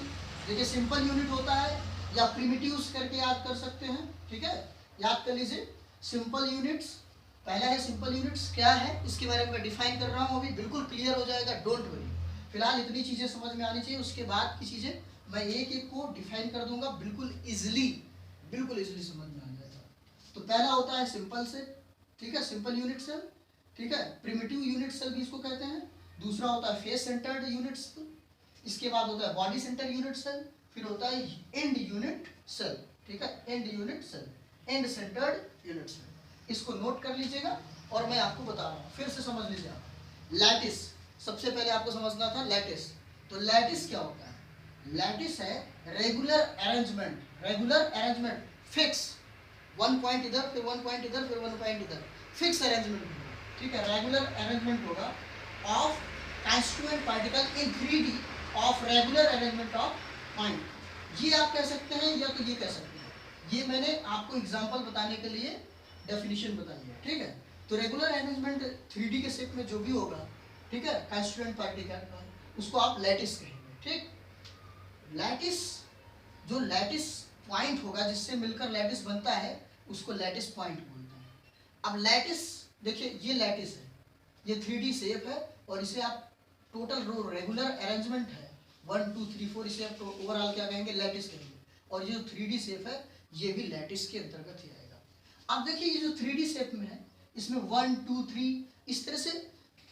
Speaker 1: देखिए सिंपल यूनिट होता है या प्रिमिटिव्स करके याद कर सकते हैं। ठीक है, याद कर लीजिए सिंपल यूनिट्स। पहला है सिंपल यूनिट्स, क्या है इसके बारे में डिफाइन कर रहा हूँ, अभी बिल्कुल क्लियर हो जाएगा, डोंट वरी। फिलहाल इतनी चीजें समझ में आनी चाहिए, उसके बाद की चीजें मैं एक एक को डिफाइन कर दूंगा, बिल्कुल इजिली, बिल्कुल इजिली समझ में आ जाएगा। तो पहला होता है सिंपल सेल, ठीक है, सिंपल यूनिट सेल, ठीक है, प्रिमिटिव यूनिट सेल भी इसको कहते हैं। दूसरा होता है फेस सेंटर्ड यूनिट सेल, इसके बाद होता है बॉडी सेंटर यूनिट सेल, फिर होता है एंड यूनिट सेल। ठीक है, end unit cell, end centred unit cell. इसको नोट कर लीजिएगा और मैं आपको बता रहा हूँ, फिर से समझ लीजिए आप। लैटिस, सबसे पहले आपको समझना था लैटिस। तो लैटिस क्या होता है, लैटिस है regular arrangement, regular arrangement, fix, 1 point इधर फिर 1 पॉइंट इधर फिर 1 पॉइंट इधर, फिक्स अरेंजमेंट। ठीक है, रेगुलर अरेंजमेंट होगा of constituent particle in 3D of regular arrangement of point. ये आप कह सकते हैं या तो ये कह सकते हैं, ये मैंने आपको एग्जांपल बताने के लिए डेफिनेशन बताई है। ठीक है, तो रेगुलर अरेंजमेंट 3D के शेप में जो भी होगा, ठीक है, कंस्टिट्यूएंट पार्टिकल, उसको आप लैटिस कहेंगे। ठीक, लैटिस, जो लैटिस पॉइंट होगा जिससे मिलकर लैटिस बनता है उसको लैटिस पॉइंट बोलते हैं। अब लैटिस देखिए, ये लैटिस है, ये 3D शेप है और इसे आप टोटल रो रेगुलर अरेंजमेंट है 1 2 3 4, इसे आप ओवरऑल क्या कहेंगे, लैटिस कहेंगे। और ये जो 3D शेप है ये भी लैटिस के अंतर्गत ही आएगा। अब देखिए ये जो 3D शेप में है, इसमें 1 2 3 इस तरह से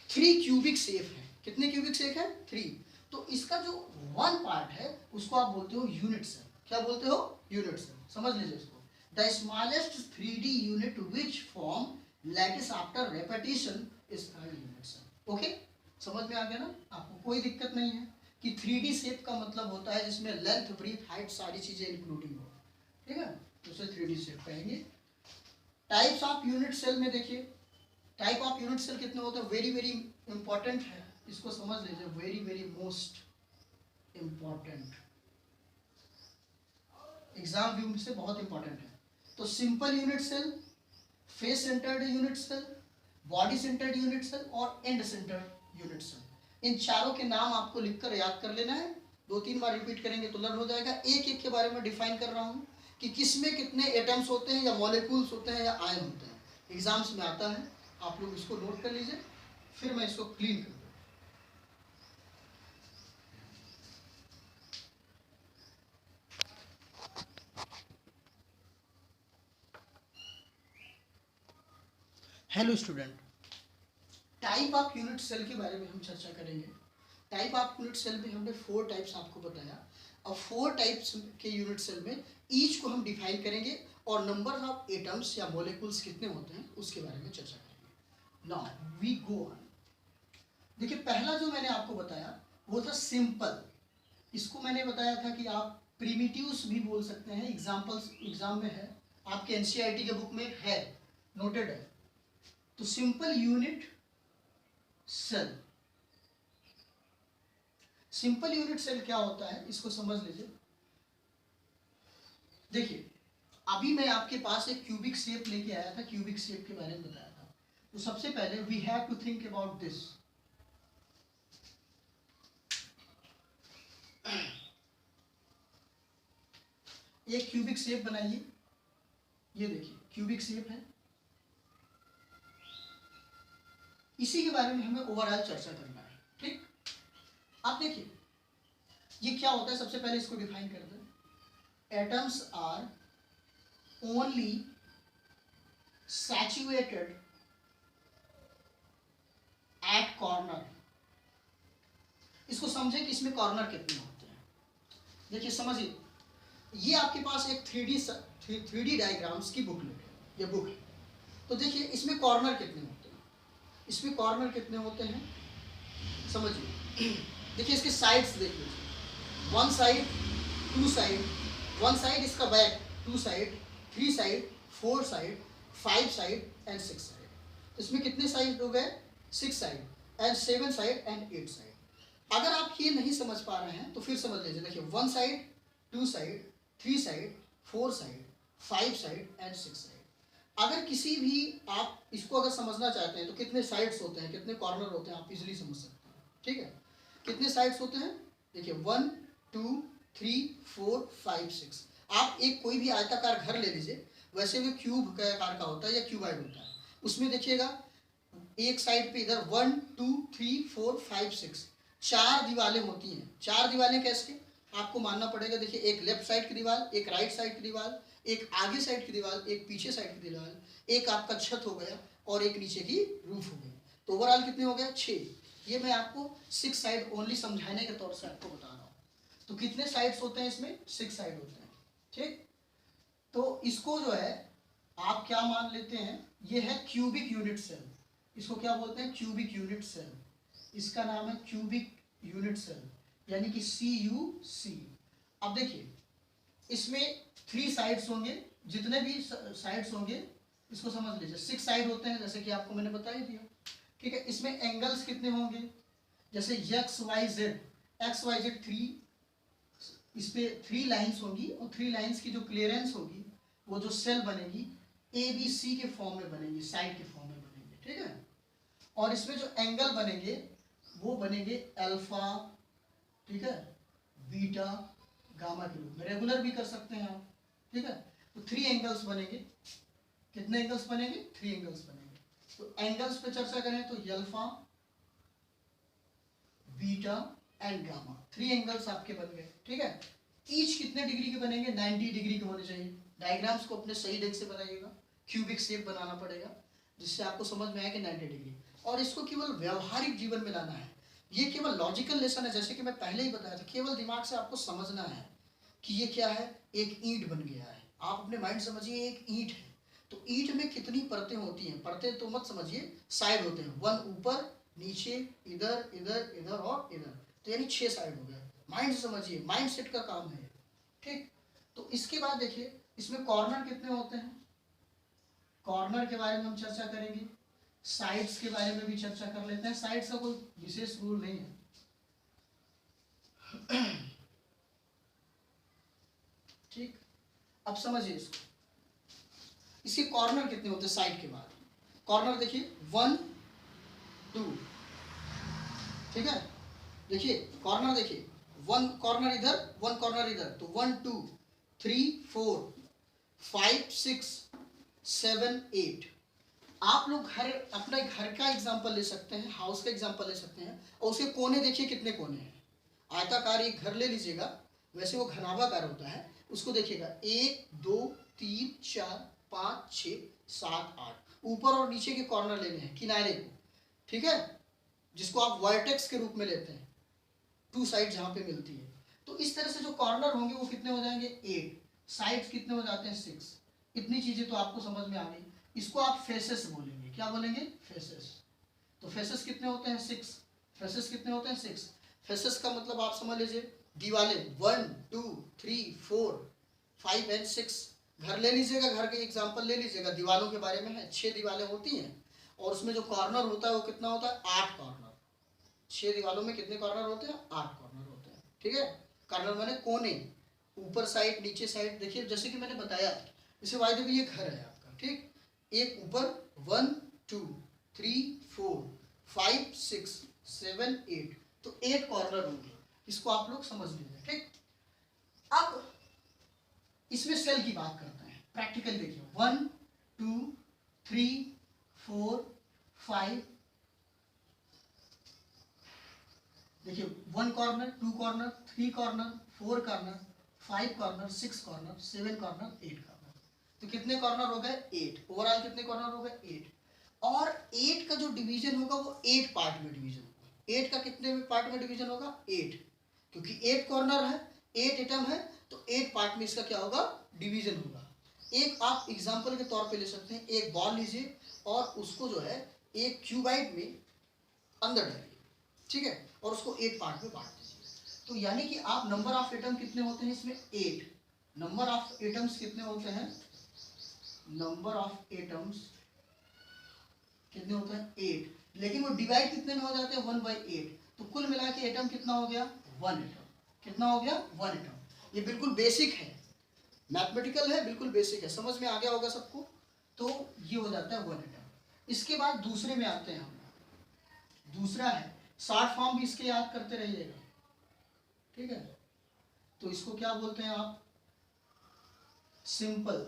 Speaker 1: 3 क्यूबिक शेप है। कितने क्यूबिक शेप है? 3। तो इसका जो 1 पार्ट है उसको आप बोलते हो यूनिट सेल। क्या बोलते हो? Unit cell. समझ लीजिए इसको। The smallest 3D unit which form lattice after repetition is called unit cell. Okay, समझ में आ गया ना? आपको कोई दिक्कत नहीं है कि 3D शेप का मतलब होता है जिसमें लेंथ, ब्रीथ, हाइट सारी चीजें इंक्लूडिंग हो। ठीक है, तो उसे 3D शेप कहेंगे। टाइप्स ऑफ यूनिट सेल में देखिए, टाइप ऑफ यूनिट सेल कितने होते हैं? वेरी वेरी इंपॉर्टेंट है, इसको समझ लीजिए। Very very most important, exam view से बहुत इंपॉर्टेंट है। तो simple unit cell, face centred unit cell, body centred unit cell और एंड सेंटर्ड यूनिट सेल। इन चारों के नाम आपको लिखकर याद कर लेना है। 2-3 बार रिपीट करेंगे तो लर्न हो जाएगा। एक एक के बारे में डिफाइन कर रहा हूँ कि किसमें कितने एटम्स होते हैं, या मॉलिक्यूल्स होते हैं, या आयन होते हैं। एग्जाम्स में आता है, आप लोग इसको नोट कर लीजिए, फिर मैं इसको क्लीन कर दूँ। Hello student, type of unit cell के बारे में हम चर्चा करेंगे। टाइप ऑफ यूनिट सेल में हमने 4 टाइप्स आपको बताया। अब 4 टाइप्स के यूनिट सेल में ईच को हम डिफाइन करेंगे और नंबर ऑफ एटम्स या मॉलिक्यूल्स कितने होते हैं उसके बारे में चर्चा करेंगे। Now we go on. देखिए पहला जो मैंने आपको बताया वो था सिंपल। इसको मैंने बताया था कि आप प्रिमिटिव्स भी बोल सकते हैं। एग्जाम्पल्स एग्जाम में है, आपके एनसीईआरटी के बुक में है, नोटेड है। तो simple unit cell, simple unit cell क्या होता है इसको समझ लीजिए। देखिए अभी मैं आपके पास एक क्यूबिक शेप लेके आया था, क्यूबिक शेप के बारे में बताया था। तो सबसे पहले we have to think about this. एक क्यूबिक शेप बनाइए, ये देखिए क्यूबिक शेप है। इसी के बारे में हमें ओवरऑल चर्चा करना है। ठीक, अब देखिए ये क्या होता है, सबसे पहले इसको डिफाइन कर दें। Atoms are only saturated at corner. इसको समझें कि इसमें कॉर्नर कितने होते हैं। देखिए समझिए, ये आपके पास एक 3D डायग्राम्स की बुकलेट है, ये बुक है। तो देखिए इसमें कॉर्नर कितने होते हैं, इसमें कॉर्नर कितने होते हैं समझिए। देखिए इसके साइड्स देख लीजिए, 1 साइड, 2 साइड, 1 साइड इसका back, 2 side, 3 side, 4 side, 5 side and 6 side. तो इसमें कितने साइड हो गए? 6 side and 7 side and 8 side. अगर आप ये नहीं समझ पा रहे हैं तो फिर समझ लीजिए। देखिए 1 side, 2 side, 3 side, 4 side, 5 side and 6 side. अगर किसी भी आप इसको अगर समझना चाहते हैं तो कितने साइड्स होते हैं, कितने कॉर्नर होते हैं, आप इजीली समझ सकते हैं। ठीक है, कितने साइड्स होते हैं? देखिए 1 2 3 4 5 6। आप एक कोई भी आयताकार घर ले लीजिए, वैसे भी क्यूब के आकार का होता है या क्यूबाइड होता है। उसमें देखिएगा एक साइड पे इधर 1 2 3 4 5 6 4 दीवारें होती हैं। 4 दीवारें कैसे? आपको मानना पड़ेगा। देखिए एक लेफ्ट साइड की दीवार, एक राइट साइड की दीवार, एक आगे साइड की दीवार, एक पीछे साइड की दीवार, एक आपका छत हो गया और एक नीचे की रूफ हो गई। तो ओवरऑल कितने हो गए? 6। ये मैं आपको 6 साइड ओनली समझाने के तौर से आपको बता रहा हूँ। तो कितने साइड्स होते हैं इसमें? 6 साइड होते हैं। ठीक, तो इसको जो है आप क्या मान लेते हैं, ये है क्यूबिक यूनिट सेल। इसको क्या बोलते हैं? Cubic unit cell. इसका नाम है क्यूबिक यूनिट सेल, यानी कि CUC। अब देखिए इसमें 3 साइड्स होंगे, जितने भी साइड्स होंगे इसको समझ लीजिए। 6 साइड होते हैं जैसे कि आपको मैंने बता ही दिया। ठीक है, इसमें एंगल्स कितने होंगे? जैसे XYZ, XYZ 3, इस पे 3 लाइन्स होंगी और 3 लाइन्स की जो क्लियरेंस होगी वो जो सेल बनेगी ABC के फॉर्म में बनेगी, साइड के फॉर्म में बनेंगे। ठीक है, और इसमें जो एंगल बनेंगे वो बनेंगे अल्फा, ठीक है, बीटा, गामा के रूप में। रेगुलर भी कर सकते हैं आप। ठीक है, तो 3 एंगल्स बनेंगे। कितने एंगल्स बनेंगे? 3 एंगल्स बनेंगे। तो एंगल्स पे चर्चा करें तो alpha, beta and gamma, 3 angles आपके बन गए। ठीक है, ईच कितने डिग्री के बनेंगे? 90 डिग्री के होने चाहिए। डायग्राम्स को अपने सही ढंग से बनाइएगा, क्यूबिक शेप बनाना पड़ेगा जिससे आपको समझ में आए कि 90 डिग्री, और इसको केवल व्यवहारिक जीवन में लाना है। ये केवल लॉजिकल लेसन है, जैसे कि मैं पहले ही बताया था, केवल दिमाग से आपको समझना है कि ये क्या है, एक ईंट बन गया है। आप अपने माइंड समझिए एक ईंट है, तो ईंट में कितनी परतें होती हैं, परतें तो मत समझिए, साइड होते हैं, वन ऊपर नीचे इधर इधर इधर और इधर, तो यानी 6 साइड हो गया। माइंड से समझिए, माइंड सेट का काम है, ठीक। तो इसके बाद देखिए इसमें कॉर्नर कितने होते हैं, कॉर्नर के बारे में हम चर्चा करेंगे, साइड्स के बारे में भी चर्चा कर लेते हैं। साइड्स का कोई विशेष रूल नहीं है। ठीक, अब समझिए इसको, इसके कॉर्नर कितने होते हैं साइड के बाद। कॉर्नर देखिए 1 2, ठीक है, देखिए कॉर्नर देखिए, 1 कॉर्नर इधर 1 कॉर्नर इधर, तो 1 2 3 4 5 6 7 8। आप लोग घर, अपने घर का एग्जांपल ले सकते हैं, हाउस का एग्जांपल ले सकते हैं, और उसके कोने देखिए कितने कोने हैं। आयताकार एक घर ले लीजिएगा, वैसे वो घनाभाकार होता है, उसको देखिएगा 1 2 3 4 5 6 7 8, ऊपर और नीचे के कॉर्नर लेने हैं, किनारे को, ठीक है, जिसको आप वर्टेक्स के रूप में लेते हैं, 2 साइड जहां पे मिलती है। तो इस तरह से जो कॉर्नर होंगे वो कितने हो जाएंगे 8, साइड्स कितने हो जाते हैं 6। इतनी चीजें तो आपको समझ में आ गई। इसको आप फेसेस बोलेंगे, क्या बोलेंगे, फेसेस। तो फेसेस कितने होते हैं 6, फेसेस कितने होते हैं 6। फेसेस का मतलब आप समझ लीजिए दीवारें 1 2 3 4 5 एंड 6। घर ले लीजिएगा, घर के एग्जांपल ले लीजिएगा, दीवारों के बारे में है, 6 दीवारें होती हैं, और उसमें जो कॉर्नर होता है वो कितना होता है 8 कॉर्नर। 6 दीवारों में कितने कॉर्नर होते हैं 8 कॉर्नर होते हैं, ठीक है। कॉर्नर माने कोने, ऊपर साइड नीचे साइड। देखिए जैसे कि मैंने बताया, इसे वायदे भी ये घर है आपका, ठीक, एक ऊपर 1 2 3 4 5 6 7 8, तो 8 कॉर्नर होंगे, इसको आप लोग समझ लीजिए, ठीक। अब इसमें सेल की बात करते हैं, प्रैक्टिकल देखिए 1 2 3 4 5, देखिए 1 corner 2 corner 3 corner 4 corner 5 corner 6 corner 7 corner 8 corner, तो कितने कॉर्नर हो गए 8। ओवरऑल कितने कॉर्नर हो गए 8, और 8 का जो डिवीजन होगा वो 8 पार्ट में डिवीजन होगा। 8 का कितने पार्ट में डिवीजन होगा 8, क्योंकि 8 कॉर्नर है, 8 एटम है, तो 8 पार्ट में इसका क्या होगा डिवीजन होगा। एक आप एग्जांपल के तौर पे ले सकते हैं, एक बॉल लीजिए और उसको जो है एक क्यूबाइड में अंदर डालिए, ठीक है, और उसको 8 पार्ट में बांट दीजिए। तो यानी कि आप नंबर ऑफ एटम कितने होते हैं इसमें 8, नंबर ऑफ एटम्स कितने होते हैं, नंबर ऑफ एटम्स कितने होते हैं 8, लेकिन वो डिवाइड कितने में हो जाते हैं 1/8, तो कुल मिला के एटम कितना हो गया 1 एटम। कितना हो गया 1 एटम। ये बिल्कुल बेसिक है, मैथमेटिकल है, बिल्कुल बेसिक है, समझ में आ गया होगा सबको। तो ये हो जाता है 1 एटम। इसके बाद दूसरे में आते हैं हम, दूसरा है, शॉर्ट फॉर्म भी इसके याद करते रहिएगा, ठीक है। तो इसको क्या बोलते हैं आप, सिंपल,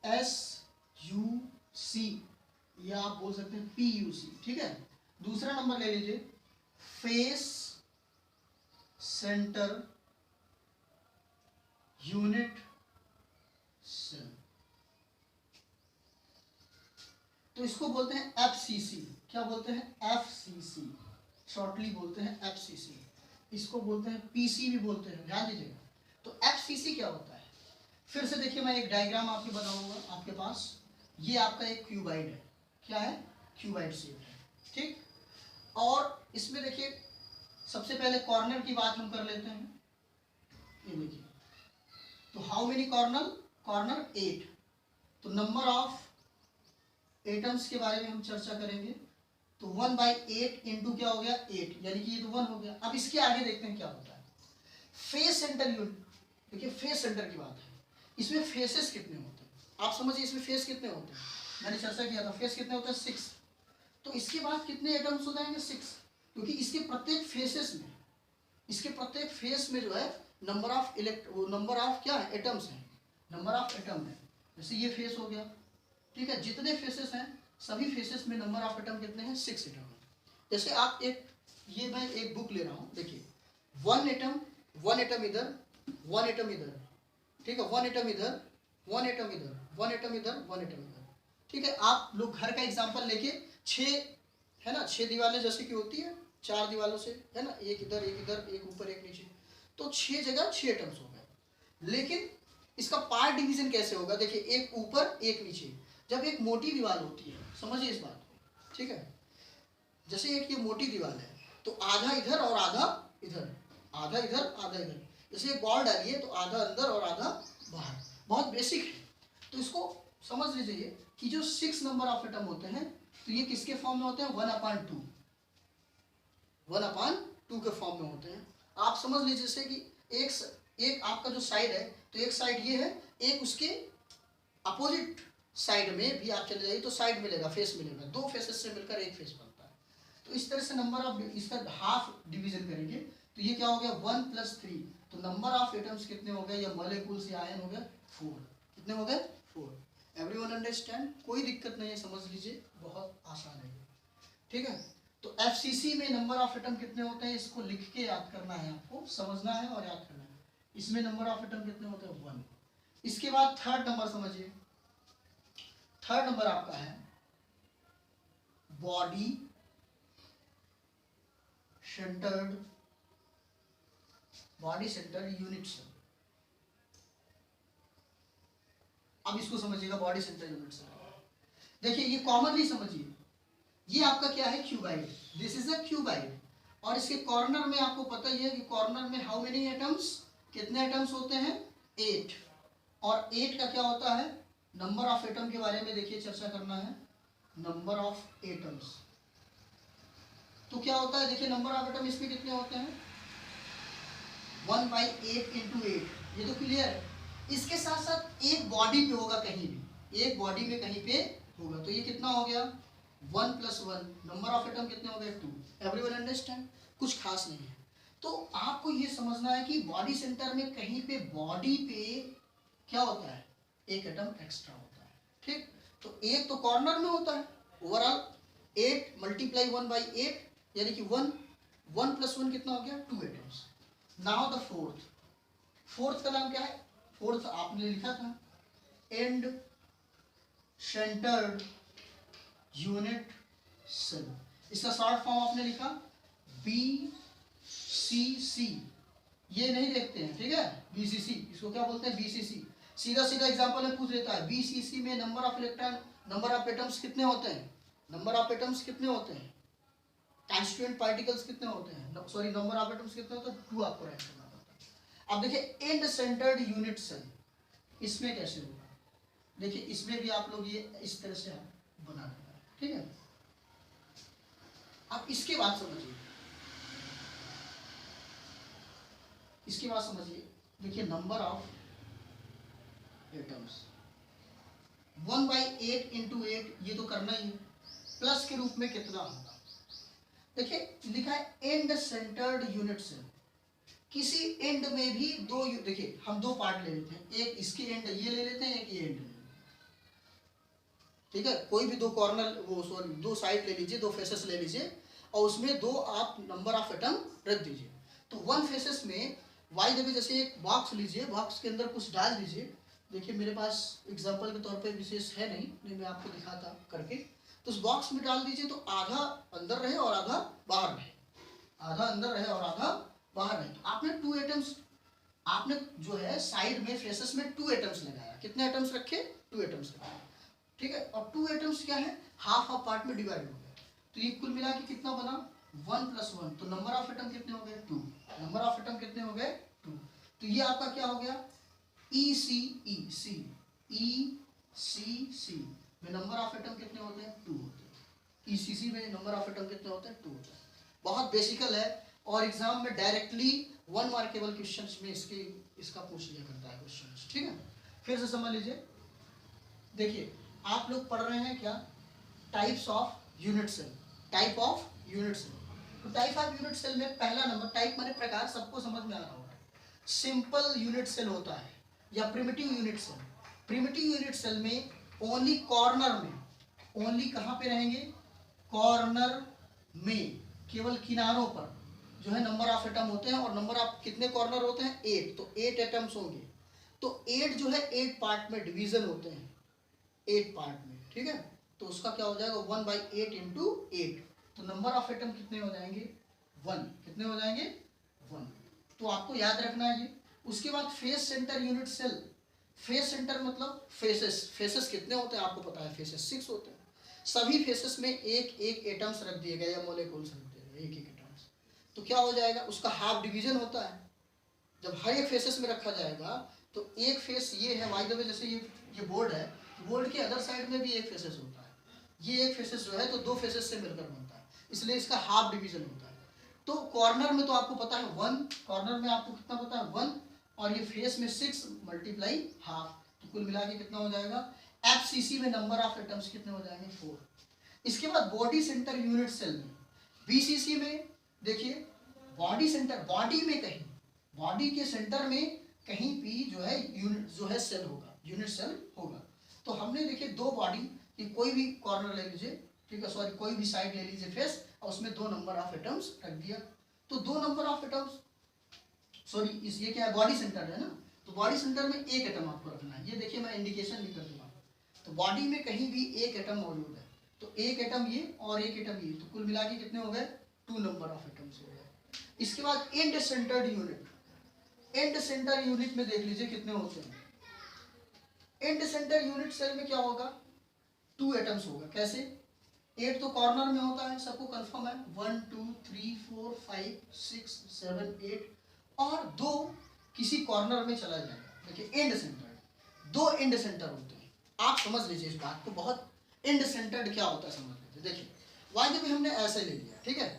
Speaker 1: SUC, या आप बोल सकते हैं PUC, ठीक है। दूसरा नंबर ले लीजिए, फेस सेंटर यूनिट सेल, तो इसको बोलते हैं FCC। क्या बोलते हैं FCC, शॉर्टली बोलते हैं FCC। इसको बोलते हैं PC भी बोलते हैं, ध्यान दीजिएगा। तो FCC क्या होता है, फिर से देखिए मैं एक डायग्राम आपके बनाऊंगा आपके पास। ये आपका एक क्यूबाइड है, क्या है क्यूबाइड शेप है, ठीक। और इसमें देखिए सबसे पहले कॉर्नर की बात हम कर लेते हैं। ये देखिए, तो हाउ मेनी कॉर्नर, कॉर्नर 8, तो नंबर ऑफ एटम्स के बारे में हम चर्चा करेंगे। तो 1/8 इंटू क्या हो गया 8, यानी कि ये तो 1 हो गया। अब इसके आगे देखते हैं क्या होता है, फेस सेंटर यूनिट। देखिए फेस सेंटर की बात है, इसमें फेसेस कितने होते हैं आप समझिए, इसमें फेस कितने होते हैं, मैंने चर्चा किया था फेस कितने होते हैं 6। तो इसके बाद कितने एटम्स हो जाएंगे 6, क्योंकि इसके प्रत्येक फेसेस में, इसके प्रत्येक फेस में जो है नंबर ऑफ नंबर ऑफ क्या है एटम्स हैं, नंबर ऑफ एटम है। जैसे ये फेस हो गया, ठीक है, जितने फेसेस हैं सभी फेसेस में नंबर ऑफ एटम कितने हैं 6 एटम है। जैसे आप एक, ये मैं एक बुक ले रहा हूँ, देखिए 1 एटम इधर 1 एटम इधर, ठीक है, 1 एटम इधर, 1 एटम इधर, 1 एटम इधर, 1 एटम इधर। ठीक है, आप लोग घर का एग्जांपल लेके 6 है ना, 6 दीवारें जैसे कि होती है 4 दीवारों से, है ना, एक इधर एक इधर, एक ऊपर एक नीचे, तो 6 जगह 6 एटम्स हो गए। लेकिन इसका पार्ट डिवीजन कैसे होगा, देखिए एक ऊपर एक नीचे। जब एक मोटी दीवार होती है, समझिए इस बात को, ठीक है, जैसे एक ये मोटी दीवार है तो आधा इधर और आधा इधर, आधा इधर आधा इधर। जैसे एक बॉल डालिए तो आधा अंदर और आधा बाहर, बहुत बेसिक है। तो इसको समझ लीजिए कि जो 6 नंबर ऑफ एटम होते हैं तो ये किसके फॉर्म में होते हैं, 1/2, 1/2 के फॉर्म में होते हैं। आप समझ लीजिए जैसे कि एक आपका जो साइड है तो एक साइड ये है, एक उसके अपोजिट साइड में भी आप चले जाइए तो साइड मिलेगा, फेस मिलेगा, 2 फेसेस से मिलकर एक फेस बनता है। तो इस तरह से नंबर ऑफ, इसका हाफ डिवीजन करेंगे तो ये क्या हो गया 1 + 3, तो नंबर ऑफ एटम्स कितने हो गए या मॉलिक्यूल्स या आयन हो गए 4। कितने हो गए 4। एवरीवन अंडरस्टैंड, कोई दिक्कत नहीं है, समझ लीजिए, बहुत आसान है, ठीक है। तो एफसीसी में नंबर ऑफ एटम कितने होते हैं, इसको लिख के याद करना है, आपको समझना है और याद करना है। इसमें नंबर ऑफ एटम कितने होते हैं 1। इसके बाद थर्ड नंबर समझिए, थर्ड नंबर आपका है body centred, body centred unit cell. अब इसको समझिएगा, बॉडी सेंटर्ड यूनिट सेल, देखिए ये कॉमनली समझिए, ये आपका क्या है cuboid, this is a cuboid, और इसके कॉर्नर में आपको पता ही है कि कॉर्नर में हाउ मेनी एटम्स, कितने एटम्स होते हैं 8, और 8 का क्या होता है, नंबर ऑफ एटम के बारे में देखिए चर्चा करना है, नंबर ऑफ एटम्स। तो क्या होता है, देखिए नंबर ऑफ एटम इसमें कितने होते हैं 1/8 × 8, ये तो क्लियर है। इसके साथ साथ एक बॉडी पे होगा, कहीं भी एक बॉडी में कहीं पे होगा, तो ये कितना हो गया 1 + 1, नंबर ऑफ एटम कितने हो गए 2। एवरीवन अंडरस्टैंड, कुछ खास नहीं है। तो आपको ये समझना है कि बॉडी सेंटर में कहीं पे बॉडी पे क्या होता है, एक एटम एक्स्ट्रा होता है, ठीक। तो एक तो कॉर्नर में होता है, ओवरऑल 8 × 1/8 यानी कि 1, 1 + 1 कितना हो गया 2 atoms. Now the fourth, fourth का नाम क्या है, फोर्थ आपने लिखा था एंड सेंटर्ड यूनिट सेल, इसका शॉर्ट फॉर्म आपने लिखा BCC, ये नहीं देखते हैं, ठीक है, BCC, इसको क्या बोलते हैं BCC। सीधा सीधा एग्जांपल में पूछ लेता है BCC में number of electron, number of atoms कितने होते हैं, नंबर ऑफ एटम्स कितने होते हैं, कॉन्स्टिट्यूएंट पार्टिकल्स कितने होते हैं, सॉरी नंबर ऑफ एटम्स कितने होते हैं 2, आपको राइट करना पड़ता है। अब देखिए एंड सेंटर्ड यूनिट सेल, इसमें कैसे होगा, देखिए इसमें भी आप लोग ये इस तरह से आप बना देना, ठीक है। अब इसके बाद समझिए, इसके बाद समझिए, देखिए नंबर ऑफ एटम्स 1/8 × 8, ये तो करना ही है, प्लस के रूप में कितना होगा, देखिए लिखा है एंड सेंटर्ड यूनिट सेल, किसी एंड में भी दो, देखिए हम 2 पार्ट ले लेते हैं, एक इसके एंड ये ले लेते हैं, एक ये एंड ले लेते हैं, ठीक है, कोई भी 2 कॉर्नर, वो सॉरी 2 साइड ले लीजिए, 2 फेसेस ले लीजिए, और उसमें 2 आप नंबर ऑफ एटम रख दीजिए। तो 1 फेसेस में वाई जगह जैसे एक बॉक्स लीजिए, बॉक्स के अंदर कुछ डाल दीजिए, देखिए मेरे पास एग्जांपल के तौर पे विशेष है नहीं मैं आपको दिखाता करके, तो उस बॉक्स में डाल दीजिए, तो आधा अंदर रहे और आधा बाहर रहे, आधा अंदर रहे और आधा बाहर रहे। तो आपने 2 एटम्स, आपने जो है साइड में फेसेस में 2 एटम्स लगाया, कितने एटम्स रखे 2 एटम्स रखे, ठीक है। और 2 एटम्स क्या है, हाफ हाफ पार्ट में डिवाइड हो गया, तो ये कुल मिला के कितना बना 1 + 1, तो नंबर ऑफ एटम कितने हो गए 2, नंबर ऑफ एटम कितने हो गए 2। तो ये आपका क्या हो गया ECC में नंबर ऑफ एटम कितने होते हैं 2 होते हैं, ECC में नंबर ऑफ एटम कितने होते हैं 2 होते हैं। बहुत बेसिकल है, और एग्जाम में डायरेक्टली 1 मार्केबल क्वेश्चंस में इसका पूछ लिया करता है क्वेश्चंस, ठीक है। फिर से समझ लीजिए, देखिए आप लोग पढ़ रहे हैं क्या, types of unit cell, type of unit cell. तो टाइप ऑफ यूनिट सेल में पहला नंबर, टाइप माने प्रकार, सबको समझ में आ रहा होगा, सिंपल यूनिट सेल होता है या primitive unit cell. Primitive unit cell में ओनली कॉर्नर में, ओनली कहाँ पे रहेंगे, कॉर्नर में, केवल किनारों पर जो है नंबर ऑफ एटम होते हैं, और नंबर ऑफ कितने कॉर्नर होते हैं 8, तो 8 एटम्स होंगे। तो 8 जो है 8 पार्ट में डिवीजन होते हैं, 8 पार्ट में, ठीक है। तो उसका क्या हो जाएगा 1/8 इंटू 8, तो नंबर ऑफ एटम कितने हो जाएंगे 1, कितने हो जाएंगे 1। तो आपको याद रखना है ये। उसके बाद face centre unit cell, face centre मतलब फेसेस, फेसेस कितने होते हैं आपको पता है, फेसेस 6 होते हैं। सभी फेसेस में एक एक एटम्स रख दिए गए या मॉलिक्यूल्स रख दिए गए, एक एक एटम्स। तो क्या हो जाएगा उसका हाफ डिवीजन होता है। जब हर एक फेसेस में रखा जाएगा तो एक फेस ये है, बाय द वे जैसे ये बोर्ड है, बोर्ड के अदर साइड में भी एक फेसेस होता है, ये एक फेसेस जो है तो दो फेसेस से मिलकर बनता है, इसलिए इसका हाफ डिवीजन होता है। तो कॉर्नर में तो आपको पता है 1, कॉर्नर में आपको कितना पता है 1, और ये फेस में 6 मल्टीप्लाई हाफ, तो कुल मिला के कितना हो जाएगा। एफसीसी में नंबर ऑफ एटम्स कितने हो जाएंगे 4। इसके बाद बॉडी सेंटर यूनिट सेल में, बीसीसी में देखिए बॉडी सेंटर, बॉडी में कहीं, बॉडी के सेंटर में कहीं भी जो है यूनिट जो है सेल होगा, यूनिट सेल होगा। तो हमने देखिए दो बॉडी की कोई भी कॉर्नर ले लीजिए, ठीक है, सॉरी कोई भी साइड ले लीजिए फेस, और उसमें 2 नंबर ऑफ एटम्स रख दिया। तो 2 नंबर ऑफ एटम्स, सॉरी इस ये क्या है बॉडी सेंटर है ना, तो बॉडी सेंटर में एक एटम आपको रखना है। ये देखिए मैं इंडिकेशन भी कर दूंगा। तो बॉडी में कहीं भी एक एटम मौजूद है, तो एक एटम ये और एक एटम ये, तो कुल मिला के कितने हो गए 2 नंबर ऑफ एटम्स हो गए। इसके बाद and centred unit, and centre unit में देख लीजिए कितने होते हैं। एंड सेंटर यूनिट सेल में क्या होगा 2 एटम्स होगा। कैसे, 8 तो कॉर्नर में होता है, सबको कंफर्म है, 1 2 3 4 5 6 7 8, और 2 किसी कॉर्नर में चला जाएगा। देखिए एंड सेंटर, 2 एंड सेंटर होते हैं, आप समझ लीजिए इस बात को, बहुत एंड सेंटर्ड क्या होता है समझ लीजिए। देखिए वाई जब हमने ऐसे ले लिया, ठीक है,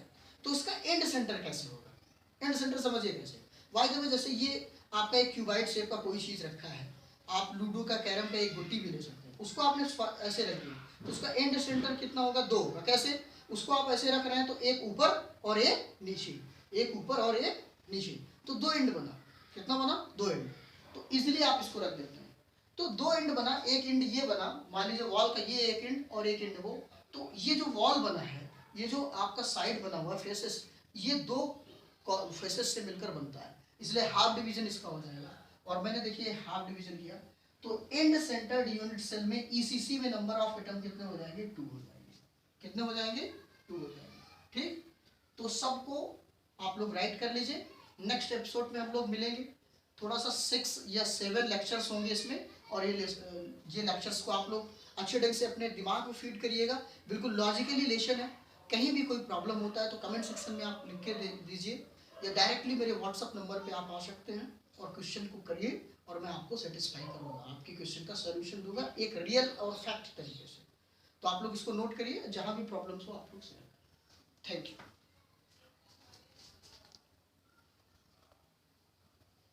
Speaker 1: तो उसका एंड सेंटर कैसे होगा, एंड सेंटर समझिए कैसे। वाई जब जैसे ये आपका एक क्यूबाइड शेप का कोई चीज रखा है, आप लूडो का कैरम का एक गुट्टी भी ले सकते हैं, उसको आपने ऐसे रख दिया, तो उसका एंड सेंटर कितना होगा 2 होगा। कैसे, उसको आप ऐसे रख रहे हैं तो एक ऊपर और एक नीचे, एक ऊपर और एक नीचे, तो 2 एंड बना, कितना बना 2 एंड। तो इजिली आप इसको रख देते हैं, तो 2 एंड बना, एक एंड ये बना, मान लीजिए वॉल का ये एक एंड और एक एंड वो, तो ये जो वॉल बना है, ये जो आपका साइड बना हुआ फेसेस, ये 2 फेसेस से मिलकर बनता है, इसलिए हाफ डिवीजन इसका हो जाएगा। और मैंने देखिए हाफ डिवीजन किया, तो एंड सेंटर्ड यूनिट सेल में ईसीसी में नंबर ऑफ एटम कितने हो जाएंगे 2 हो जाएंगे, कितने हो जाएंगे 2 हो जाएंगे, ठीक। तो सबको आप लोग राइट कर लीजिए। नेक्स्ट एपिसोड में हम लोग मिलेंगे, थोड़ा सा 6 या 7 लेक्चर्स होंगे इसमें, और ये लेक्चर्स को आप लोग अच्छे ढंग से अपने दिमाग में फीड करिएगा, बिल्कुल लॉजिकली लेशन है। कहीं भी कोई प्रॉब्लम होता है तो कमेंट सेक्शन में आप लिख के दे दीजिए, या डायरेक्टली मेरे व्हाट्सअप नंबर पे आप आ सकते हैं और क्वेश्चन को करिए, और मैं आपको सेटिस्फाई करूँगा, आपकी क्वेश्चन का सोल्यूशन दूंगा एक रियल और फैक्ट तरीके से। तो आप लोग इसको नोट करिए, जहाँ भी प्रॉब्लम्स हो आप लोग से। Thank you.